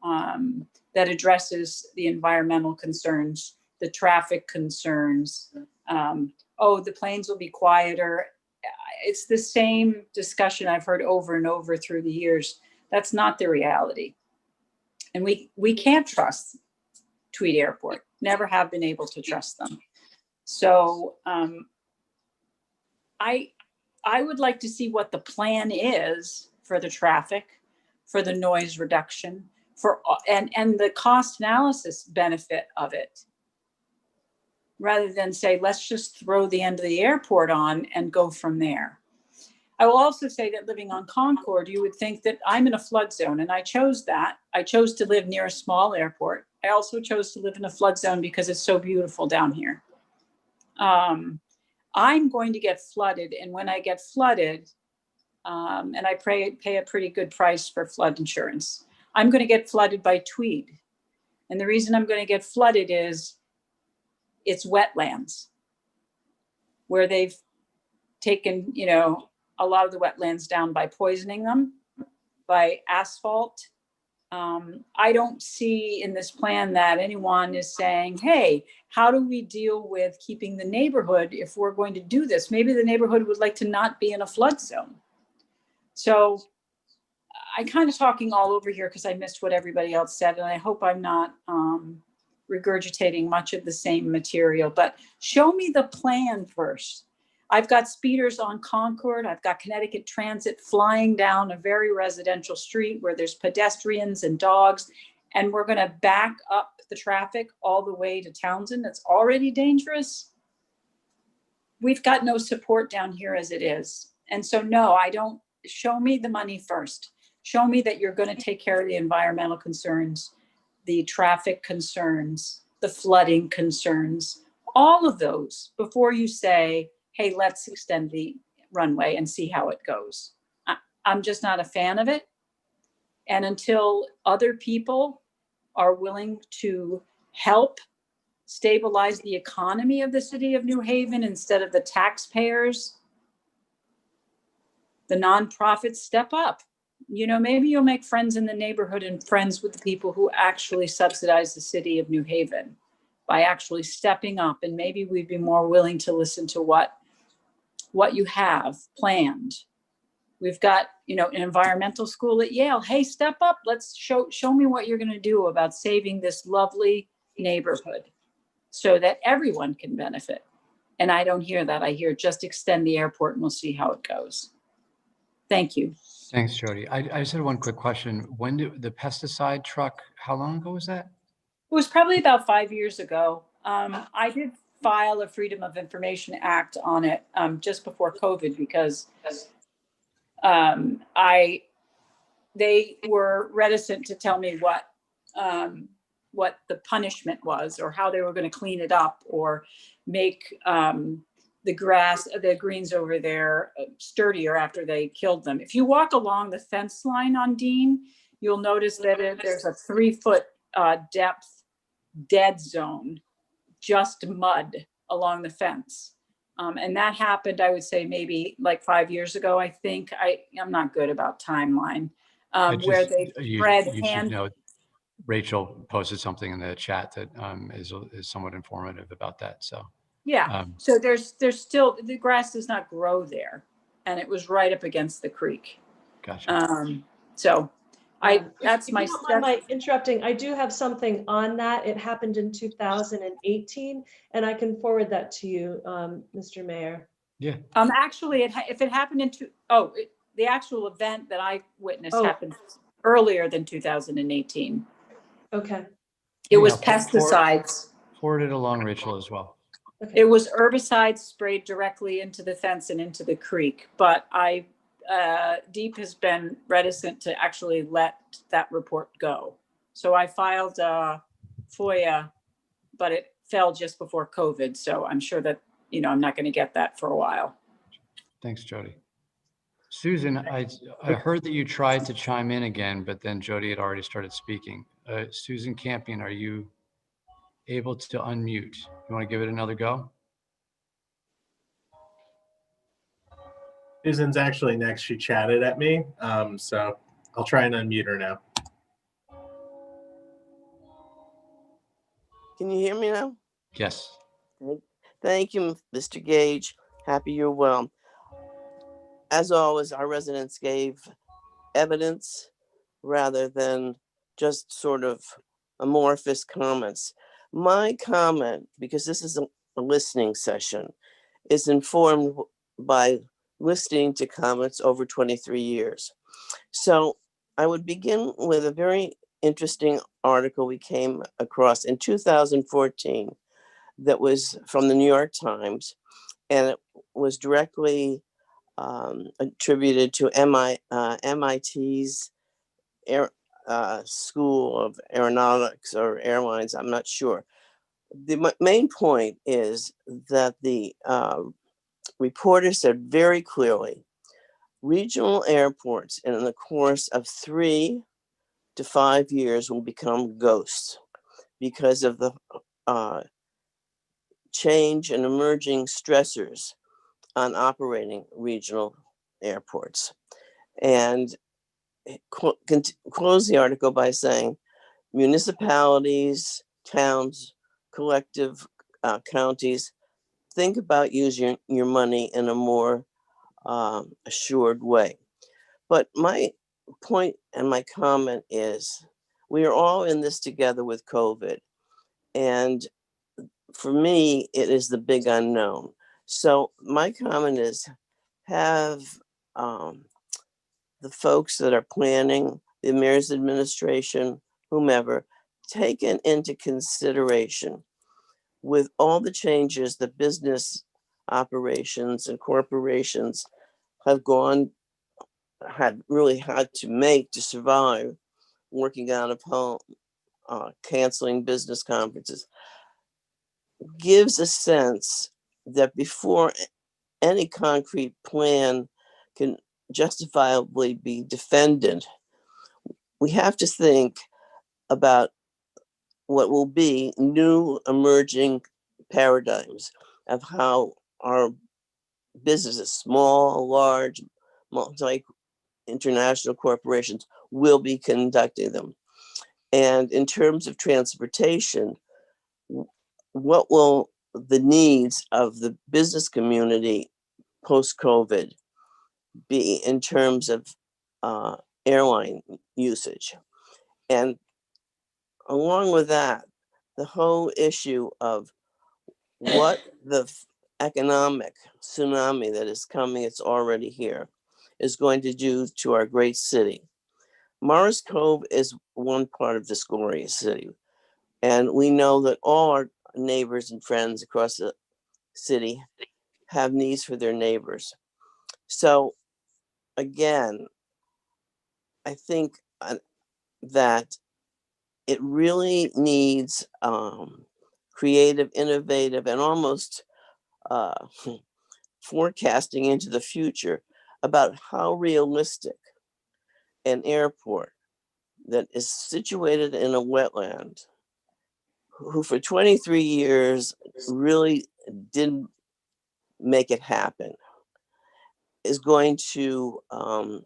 that addresses the environmental concerns, the traffic concerns. Oh, the planes will be quieter. It's the same discussion I've heard over and over through the years. That's not the reality. And we can't trust Tweed Airport, never have been able to trust them. So I would like to see what the plan is for the traffic, for the noise reduction, and the cost analysis benefit of it, rather than say, let's just throw the end of the airport on and go from there. I will also say that living on Concord, you would think that I'm in a flood zone, and I chose that. I chose to live near a small airport. I also chose to live in a flood zone because it's so beautiful down here. I'm going to get flooded, and when I get flooded, and I pay a pretty good price for flood insurance, I'm going to get flooded by Tweed. And the reason I'm going to get flooded is it's wetlands where they've taken, a lot of the wetlands down by poisoning them, by asphalt. I don't see in this plan that anyone is saying, hey, how do we deal with keeping the neighborhood if we're going to do this? Maybe the neighborhood would like to not be in a flood zone. So I'm kind of talking all over here because I missed what everybody else said, and I hope I'm not regurgitating much of the same material, but show me the plan first. I've got speeders on Concord. I've got Connecticut Transit flying down a very residential street where there's pedestrians and dogs, and we're going to back up the traffic all the way to Townsend. That's already dangerous. We've got no support down here as it is. And so, no, I don't. Show me the money first. Show me that you're going to take care of the environmental concerns, the traffic concerns, the flooding concerns, all of those before you say, hey, let's extend the runway and see how it goes. I'm just not a fan of it. And until other people are willing to help stabilize the economy of the city of New Haven instead of the taxpayers, the nonprofits step up. Maybe you'll make friends in the neighborhood and friends with the people who actually subsidize the city of New Haven by actually stepping up. And maybe we'd be more willing to listen to what you have planned. We've got, an environmental school at Yale. Hey, step up. Let's show me what you're going to do about saving this lovely neighborhood so that everyone can benefit. And I don't hear that. I hear just extend the airport and we'll see how it goes. Thank you. Thanks, Jody. I just had one quick question. When did the pesticide truck, how long ago was that? It was probably about 5 years ago. I did file a Freedom of Information Act on it just before COVID because they were reticent to tell me what the punishment was or how they were going to clean it up or make the greens over there sturdier after they killed them. If you walk along the fence line on Dean, you'll notice that there's a 3-foot depth dead zone, just mud along the fence. And that happened, I would say, maybe like 5 years ago, I think. I'm not good about timeline. Where they spread hand. Rachel posted something in the chat that is somewhat informative about that. So yeah, so there's still, the grass does not grow there, and it was right up against the creek. Gotcha. So that's if you don't mind my interrupting. I do have something on that. It happened in 2018, and I can forward that to you, Mr. Mayor. Yeah. Actually, if it happened the actual event that I witnessed happened earlier than 2018. Okay. It was pesticides. Forward it along, Rachel, as well. Okay. It was herbicides sprayed directly into the fence and into the creek, but Deep has been reticent to actually let that report go. So I filed a FOIA, but it fell just before COVID. So I'm sure that, I'm not going to get that for a while. Thanks, Jody. Susan, I heard that you tried to chime in again, but then Jody had already started speaking. Susan Campion, are you able to unmute? You want to give it another go? Susan's actually next. She chatted at me, so I'll try and unmute her now. Can you hear me now? Yes. Thank you, Mr. Gage. Happy you're well. As always, our residents gave evidence rather than just sort of amorphous comments. My comment, because this is a listening session, is informed by listening to comments over 23 years. So I would begin with a very interesting article we came across in 2014 that was from the New York Times, and it was directly attributed to MIT's School of Aeronautics or Airlines, I'm not sure. The main point is that the reporter said very clearly, regional airports in the course of 3 to 5 years will become ghosts because of the change and emerging stressors on operating regional airports. And close the article by saying municipalities, towns, collective counties, think about using your money in a more assured way. But my point and my comment is we are all in this together with COVID. And for me, it is the big unknown. So my comment is have the folks that are planning, the mayor's administration, whomever, taken into consideration with all the changes that business operations and corporations have really had to make to survive, working out of home, canceling business conferences, gives a sense that before any concrete plan can justifiably be defended, we have to think about what will be new emerging paradigms of how our businesses, small, large, multi-international corporations, will be conducting them. And in terms of transportation, what will the needs of the business community post-COVID be in terms of airline usage? And along with that, the whole issue of what the economic tsunami that is coming, it's already here, is going to do to our great city. Morris Cove is one part of this glorious city. And we know that all our neighbors and friends across the city have needs for their neighbors. So again, I think that it really needs creative, innovative, and almost forecasting into the future about how realistic an airport that is situated in a wetland, who for 23 years really didn't make it happen, is going to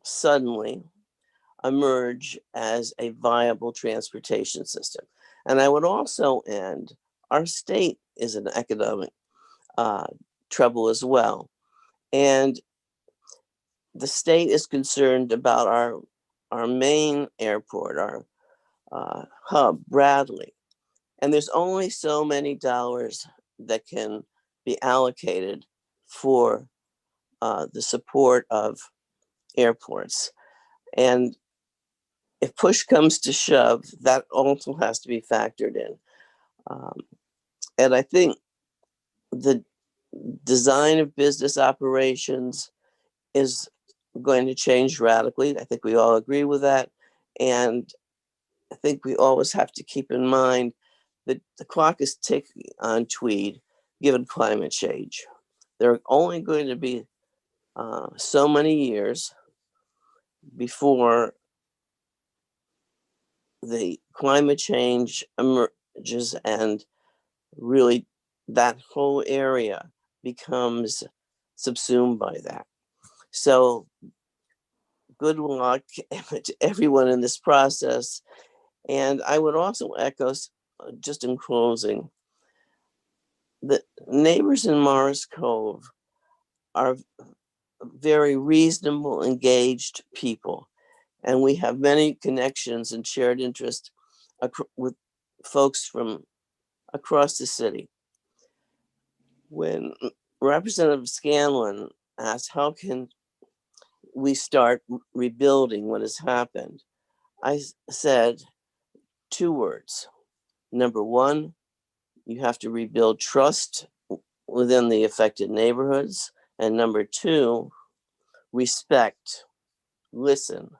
suddenly emerge as a viable transportation system. And I would also end, our state is in economic trouble as well. And the state is concerned about our main airport, our hub, Bradley. And there's only so many dollars that can be allocated for the support of airports. And if push comes to shove, that also has to be factored in. And I think the design of business operations is going to change radically. I think we all agree with that. And I think we always have to keep in mind that the clock is ticking on Tweed, given climate change. There are only going to be so many years before the climate change emerges and really that whole area becomes subsumed by that. So good luck to everyone in this process. And I would also echo, just in closing, the neighbors in Morris Cove are very reasonable, engaged people. And we have many connections and shared interest with folks from across the city. When Representative Scanlon asked, how can we start rebuilding what has happened? I said 2 words. Number one, you have to rebuild trust within the affected neighborhoods. And number 2, respect, listen,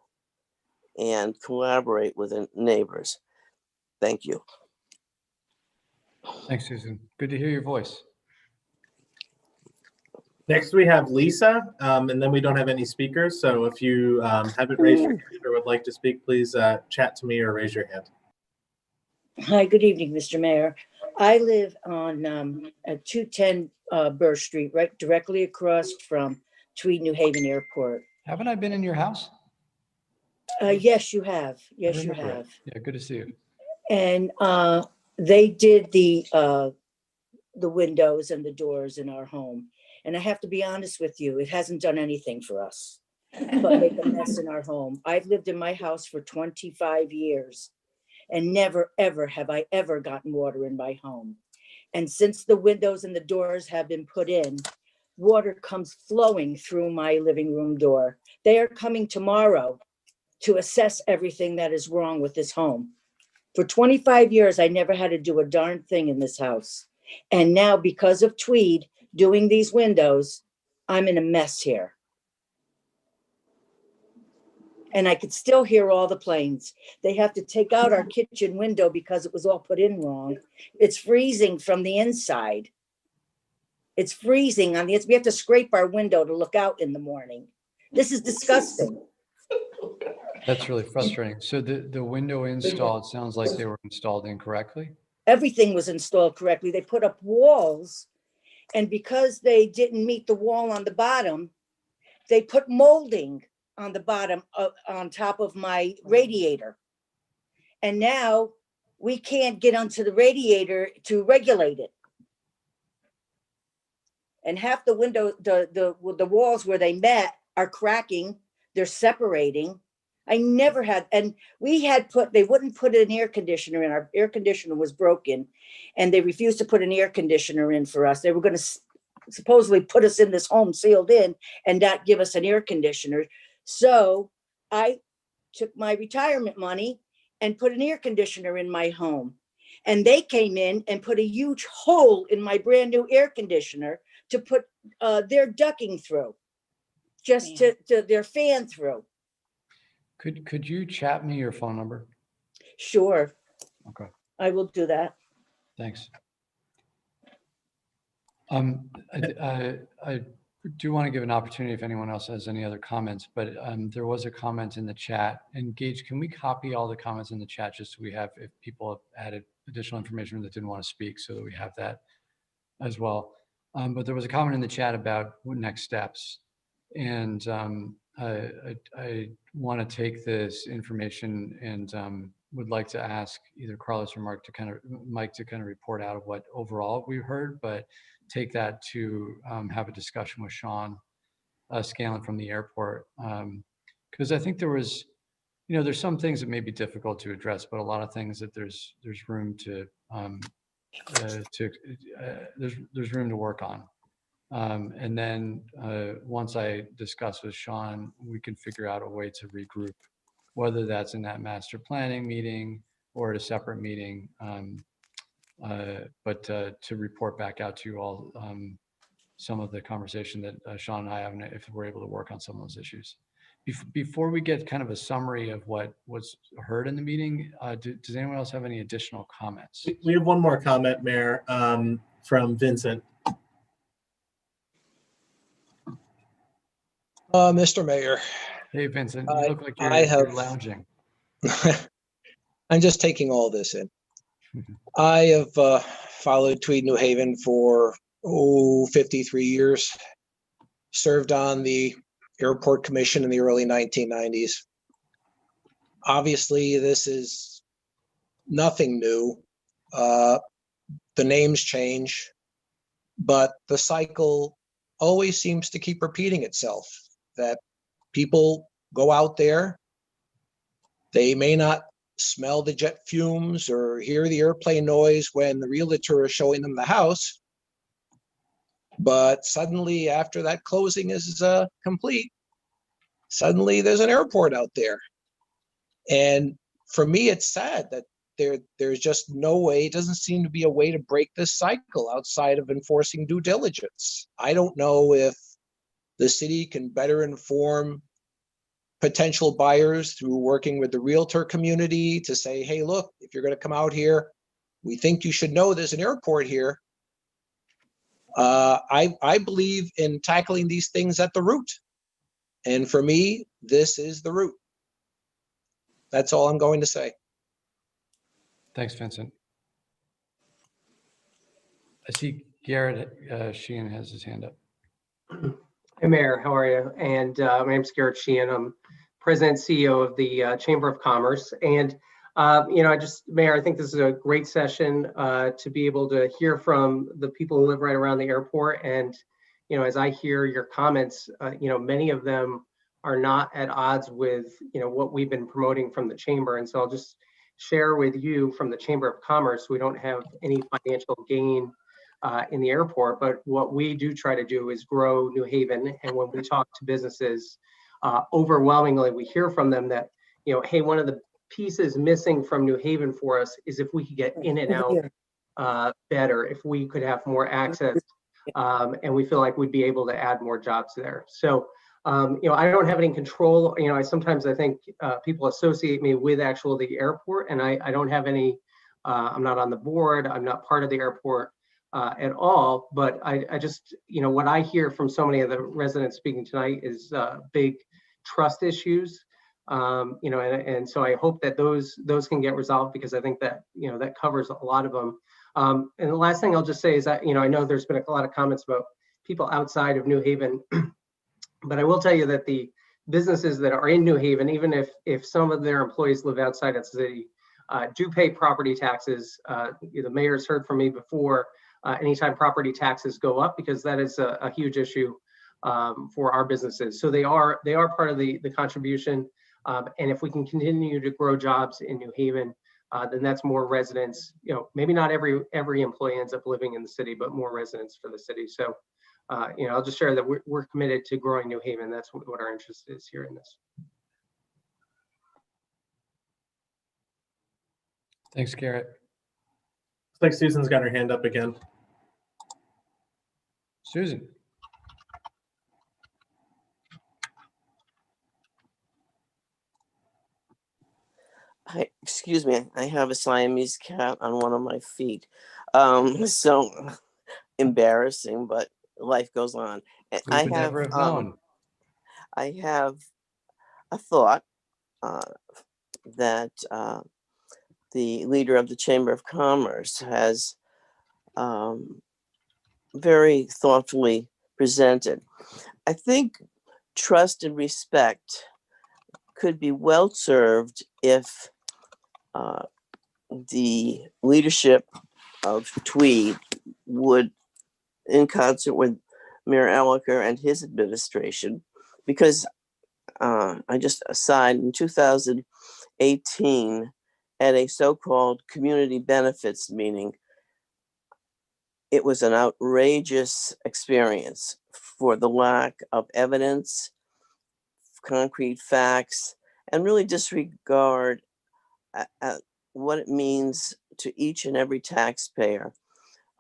and collaborate with the neighbors. Thank you. Thanks, Susan. Good to hear your voice. Next, we have Lisa, and then we don't have any speakers. So if you haven't raised your hand or would like to speak, please chat to me or raise your hand. Hi, good evening, Mr. Mayor. I live on at 210 Burr Street, right directly across from Tweed, New Haven Airport. Haven't I been in your house? Yes, you have. I Yes, you remember it. have. Yeah, good to see you. And they did the windows and the doors in our home. And I have to be honest with you, it hasn't done anything for us but make a mess in our home. I've lived in my house for 25 years and never, ever have I ever gotten water in my home. And since the windows and the doors have been put in, water comes flowing through my living room door. They are coming tomorrow to assess everything that is wrong with this home. For 25 years, I never had to do a darn thing in this house. And now because of Tweed doing these windows, I'm in a mess here. And I could still hear all the planes. They have to take out our kitchen window because it was all put in wrong. It's freezing from the inside. It's freezing on the inside. We have to scrape our window to look out in the morning. This is disgusting. That's really frustrating. So the window install, it sounds like they were installed incorrectly. Everything was installed correctly. They put up walls, and because they didn't meet the wall on the bottom, they put molding on the bottom on top of my radiator. And now we can't get onto the radiator to regulate it. And half the window, the walls where they met are cracking. They're separating. I never had, and we had they wouldn't put an air conditioner in. Our air conditioner was broken and they refused to put an air conditioner in for us. They were going to supposedly put us in this home sealed in and not give us an air conditioner. So I took my retirement money and put an air conditioner in my home. And they came in and put a huge hole in my brand new air conditioner to put their ducking through, just to their fan through. Could you chat me your phone number? Sure. Okay. I will do that. Thanks. I do want to give an opportunity if anyone else has any other comments, but there was a comment in the chat. And Gage, can we copy all the comments in the chat just so we have, if people have added additional information that didn't want to speak, so that we have that as well. But there was a comment in the chat about next steps. And I want to take this information and would like to ask either Carlos or Mike to kind of report out of what overall we heard, but take that to have a discussion with Sean Scanlon from the airport. Because I think there was, there's some things that may be difficult to address, but a lot of things that there's room to there's room to work on. And then once I discuss with Sean, we can figure out a way to regroup, whether that's in that master planning meeting or at a separate meeting, but to report back out to you all some of the conversation that Sean and I have, if we're able to work on some of those issues. Before we get kind of a summary of what was heard in the meeting, does anyone else have any additional comments? We have one more comment, Mayor, from Vincent. Mr. Mayor. Hey, Vincent, you look like you're lounging. I'm just taking all this in. I have followed Tweed New Haven for 53 years, served on the Airport Commission in the early 1990s. Obviously, this is nothing new. The names change, but the cycle always seems to keep repeating itself, that people go out there, they may not smell the jet fumes or hear the airplane noise when the realtor is showing them the house, but suddenly after that closing is complete, suddenly there's an airport out there. And for me, it's sad that there's just no way, it doesn't seem to be a way to break this cycle outside of enforcing due diligence. I don't know if the city can better inform potential buyers through working with the realtor community to say, hey, look, if you're going to come out here, we think you should know there's an airport here. I believe in tackling these things at the root. And for me, this is the root. That's all I'm going to say. Thanks, Vincent. I see Garrett Sheehan has his hand up. Hey, Mayor, how are you? And my name's Garrett Sheehan. I'm President and CEO of the Chamber of Commerce. And, Mayor, I think this is a great session to be able to hear from the people who live right around the airport. And, as I hear your comments, many of them are not at odds with, what we've been promoting from the Chamber. And so I'll just share with you from the Chamber of Commerce, we don't have any financial gain in the airport, but what we do try to do is grow New Haven. And when we talk to businesses, overwhelmingly, we hear from them that, hey, one of the pieces missing from New Haven for us is if we could get in and out better, if we could have more access, and we feel like we'd be able to add more jobs there. So, I don't have any control. Sometimes I think people associate me with actually the airport, and I don't have any, I'm not on the board, I'm not part of the airport at all, but I just, what I hear from so many of the residents speaking tonight is big trust issues, and so I hope that those can get resolved, because I think that, that covers a lot of them. And the last thing I'll just say is that, I know there's been a lot of comments about people outside of New Haven, but I will tell you that the businesses that are in New Haven, even if some of their employees live outside of the city, do pay property taxes. The mayor's heard from me before, anytime property taxes go up, because that is a huge issue for our businesses. So they are part of the contribution. And if we can continue to grow jobs in New Haven, then that's more residents. Maybe not every employee ends up living in the city, but more residents for the city. So, I'll just share that we're committed to growing New Haven. That's what our interest is here in this. Thanks, Garrett. Looks like Susan's got her hand up again. Susan. Excuse me, I have a Siamese cat on one of my feet. So embarrassing, but life goes on. I have known. I have a thought that the leader of the Chamber of Commerce has very thoughtfully presented. I think trust and respect could be well served if the leadership of Tweed would, in concert with Mayor Elicker and his administration, because I just aside, in 2018, at a so-called community benefits meeting, it was an outrageous experience for the lack of evidence, concrete facts, and really disregard at what it means to each and every taxpayer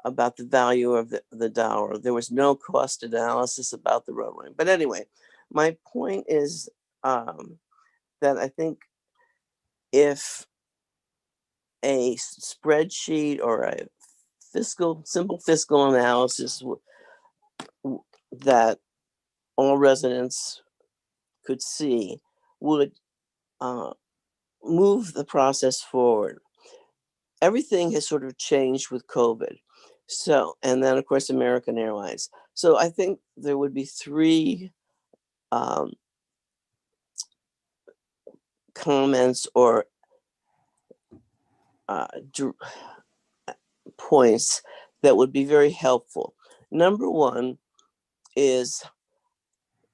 about the value of the dollar. There was no cost analysis about the roadway. But anyway, my point is that I think if a spreadsheet or a simple fiscal analysis that all residents could see would move the process forward. Everything has sort of changed with COVID. So, and then of course, American Airlines. So I think there would be three comments or points that would be very helpful. Number one is,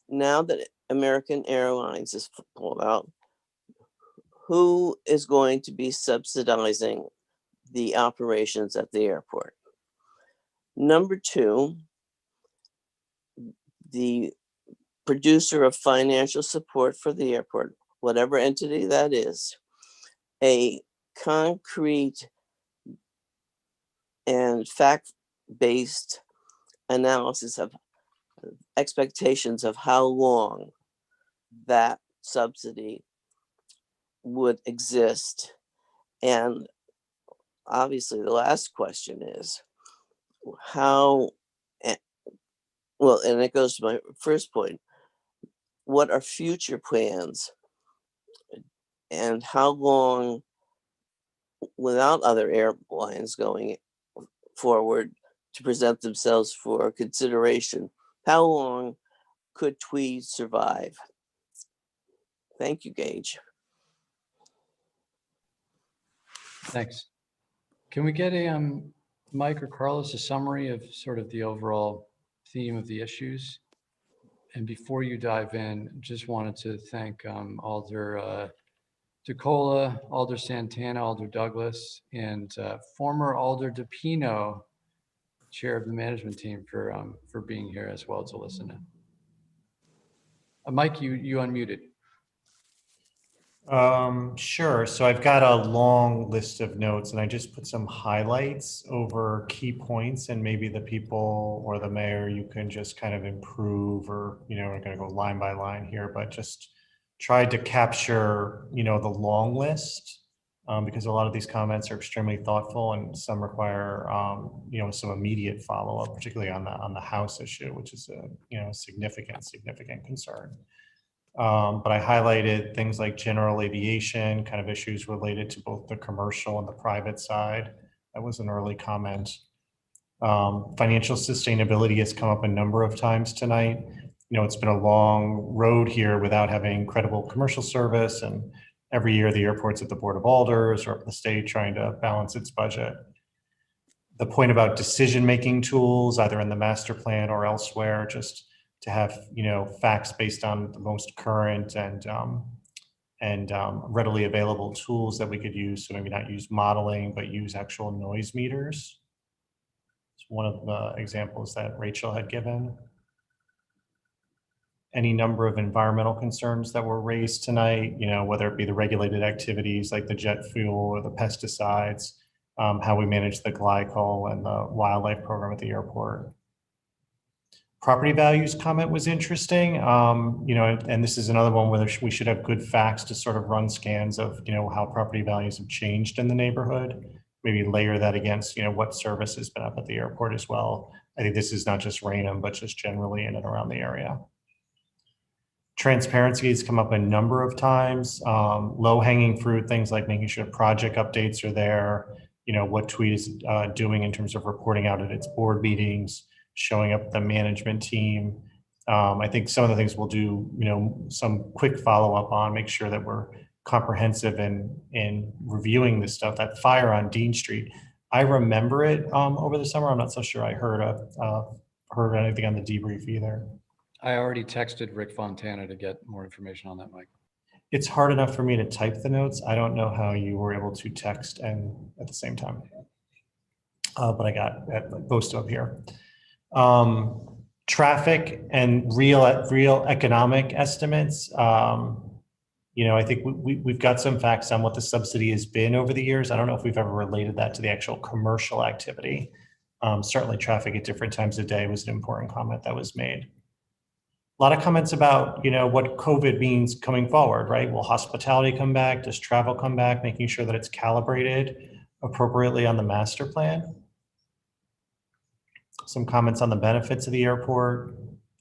now that American Airlines is pulled out, who is going to be subsidizing the operations at the airport? Number two, the producer of financial support for the airport, whatever entity that is, a concrete and fact-based analysis of expectations of how long that subsidy would exist. And obviously the last question is how, well, and it goes to my first point, what are future plans and how long, without other airlines going forward to present themselves for consideration, how long could Tweed survive? Thank you, Gage. Thanks. Can we get a Mike or Carlos, a summary of sort of the overall theme of the issues? And before you dive in, just wanted to thank Alder DeCola, Alder Santana, Alder Douglas, and former Alder DePino, chair of the management team, for being here as well to listen in. Mike, you unmuted. Sure. So I've got a long list of notes and I just put some highlights over key points, and maybe the people or the mayor, you can just kind of improve, or, you know, we're going to go line by line here, but just tried to capture, you know, the long list, because a lot of these comments are extremely thoughtful and some require, you know, some immediate follow-up, particularly on the house issue, which is a, you know, significant concern. But I highlighted things like general aviation, kind of issues related to both the commercial and the private side. That was an early comment. Financial sustainability has come up a number of times tonight. You know, it's been a long road here without having credible commercial service, and every year the airport's at the Board of Alders or up the state trying to balance its budget. The point about decision-making tools, either in the master plan or elsewhere, just to have, you know, facts based on the most current and readily available tools that we could use. So maybe not use modeling, but use actual noise meters. It's one of the examples that Rachel had given. Any number of environmental concerns that were raised tonight, you know, whether it be the regulated activities like the jet fuel or the pesticides, how we manage the glycol and the wildlife program at the airport. Property values comment was interesting, you know, and this is another one where we should have good facts to sort of run scans of, you know, how property values have changed in the neighborhood. Maybe layer that against, you know, what service has been up at the airport as well. I think this is not just Raynham, but just generally in and around the area. Transparency has come up a number of times. Low-hanging fruit, things like making sure project updates are there, you know, what Tweed is doing in terms of reporting out at its board meetings, showing up the management team. I think some of the things we'll do, you know, some quick follow-up on, make sure that we're comprehensive in reviewing this stuff. That fire on Dean Street, I remember it over the summer. I'm not so sure I heard anything on the debrief either. I already texted Rick Fontana to get more information on that, Mike. It's hard enough for me to type the notes. I don't know how you were able to text and at the same time, but I got most of them here. Traffic and real economic estimates. You know, I think we've got some facts on what the subsidy has been over the years. I don't know if we've ever related that to the actual commercial activity. Certainly traffic at different times of day was an important comment that was made. A lot of comments about, you know, what COVID means coming forward, right? Will hospitality come back? Does travel come back? Making sure that it's calibrated appropriately on the master plan. Some comments on the benefits of the airport,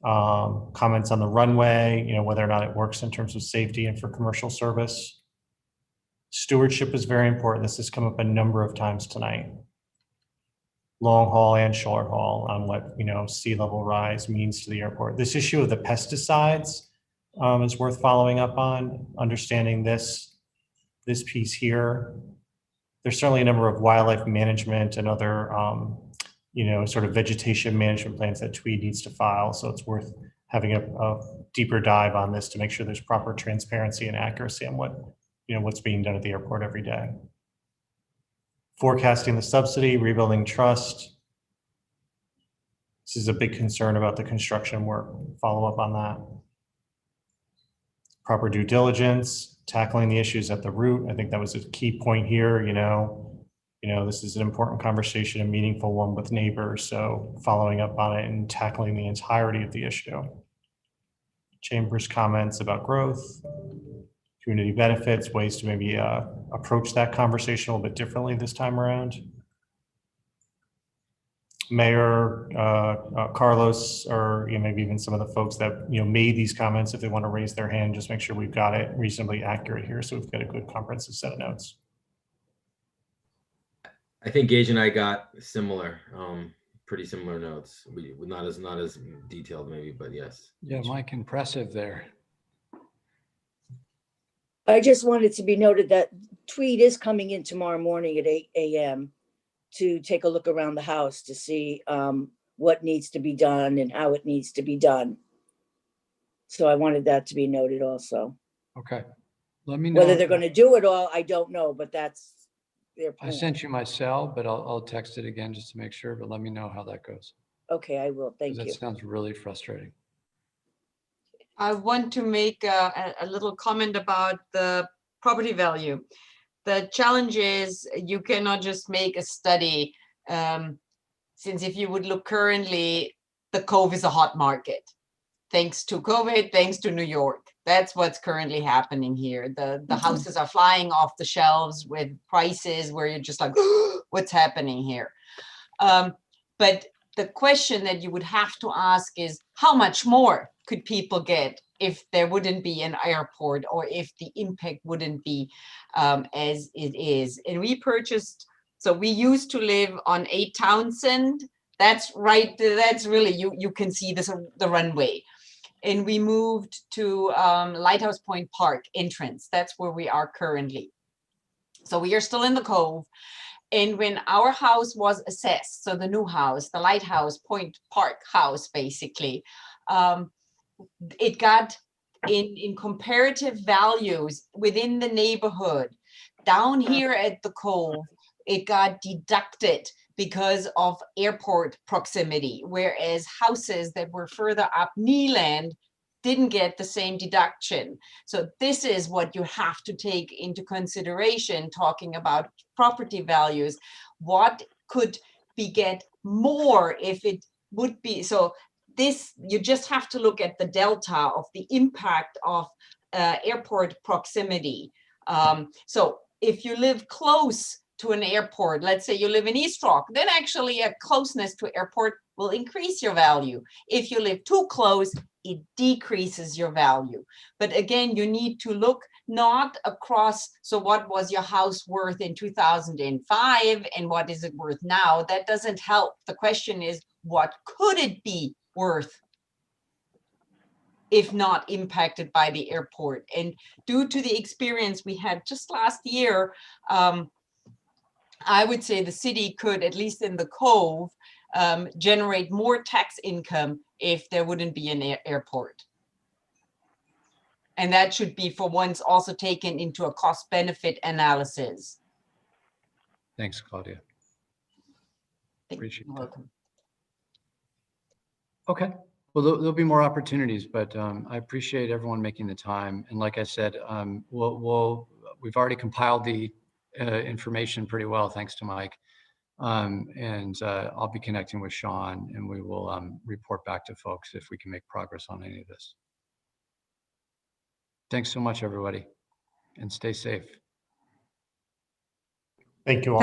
comments on the runway, you know, whether or not it works in terms of safety and for commercial service. Stewardship is very important. This has come up a number of times tonight. Long haul and short haul on what, you know, sea level rise means to the airport. This issue of the pesticides is worth following up on, understanding this piece here. There's certainly a number of wildlife management and other, sort of vegetation management plans that Tweed needs to file. So it's worth having a deeper dive on this to make sure there's proper transparency and accuracy on what's being done at the airport every day. Forecasting the subsidy, rebuilding trust. This is a big concern about the construction work. Follow up on that. Proper due diligence, tackling the issues at the root. I think that was a key point here. This is an important conversation, a meaningful one with neighbors. So following up on it and tackling the entirety of the issue. Chamber's comments about growth, community benefits, ways to maybe approach that conversation a little bit differently this time around. Mayor Carlos, or maybe even some of the folks that made these comments, if they want to raise their hand, just make sure we've got it reasonably accurate here, so we've got a good comprehensive set of notes. I think Gage and I got similar, pretty similar notes. We not as detailed maybe, but yes. Yeah, Mike, impressive there. I just wanted to be noted that Tweed is coming in tomorrow morning at 8 a.m. to take a look around the house to see what needs to be done and how it needs to be done. So I wanted that to be noted also. Okay. Let me know. Whether they're going to do it all, I don't know, but that's their plan. I sent you my cell, but I'll text it again just to make sure, but let me know how that goes. Okay, I will. Thank you. That sounds really frustrating. I want to make a little comment about the property value. The challenge is you cannot just make a study, since if you would look currently, the Cove is a hot market. Thanks to COVID, thanks to New York. That's what's currently happening here. The houses are flying off the shelves with prices where you're just like, what's happening here? But the question that you would have to ask is, how much more could people get if there wouldn't be an airport, or if the impact wouldn't be as it is? And we purchased, so we used to live on 8 Townsend. That's right, that's really, you can see this, the runway. And we moved to Lighthouse Point Park entrance. That's where we are currently. So we are still in the Cove. And when our house was assessed, so the new house, the Lighthouse Point Park house, basically, it got in comparative values within the neighborhood. Down here at the Cove, it got deducted because of airport proximity, whereas houses that were further up Kneeland didn't get the same deduction. So this is what you have to take into consideration talking about property values. What could be get more if it would be, so this, you just have to look at the delta of the impact of airport proximity. So if you live close to an airport, let's say you live in East Rock, then actually a closeness to airport will increase your value. If you live too close, it decreases your value. But again, you need to look not across, so what was your house worth in 2005 and what is it worth now? That doesn't help. The question is, what could it be worth if not impacted by the airport? And due to the experience we had just last year, I would say the city could, at least in the Cove, generate more tax income if there wouldn't be an airport. And that should be for once also taken into a cost benefit analysis. Thanks, Claudia. Appreciate that. Welcome. Okay, well, there'll be more opportunities, but I appreciate everyone making the time. And like I said, we've already compiled the information pretty well, thanks to Mike. And I'll be connecting with Sean, and we will report back to folks if we can make progress on any of this. Thanks so much, everybody, and stay safe. Thank you all.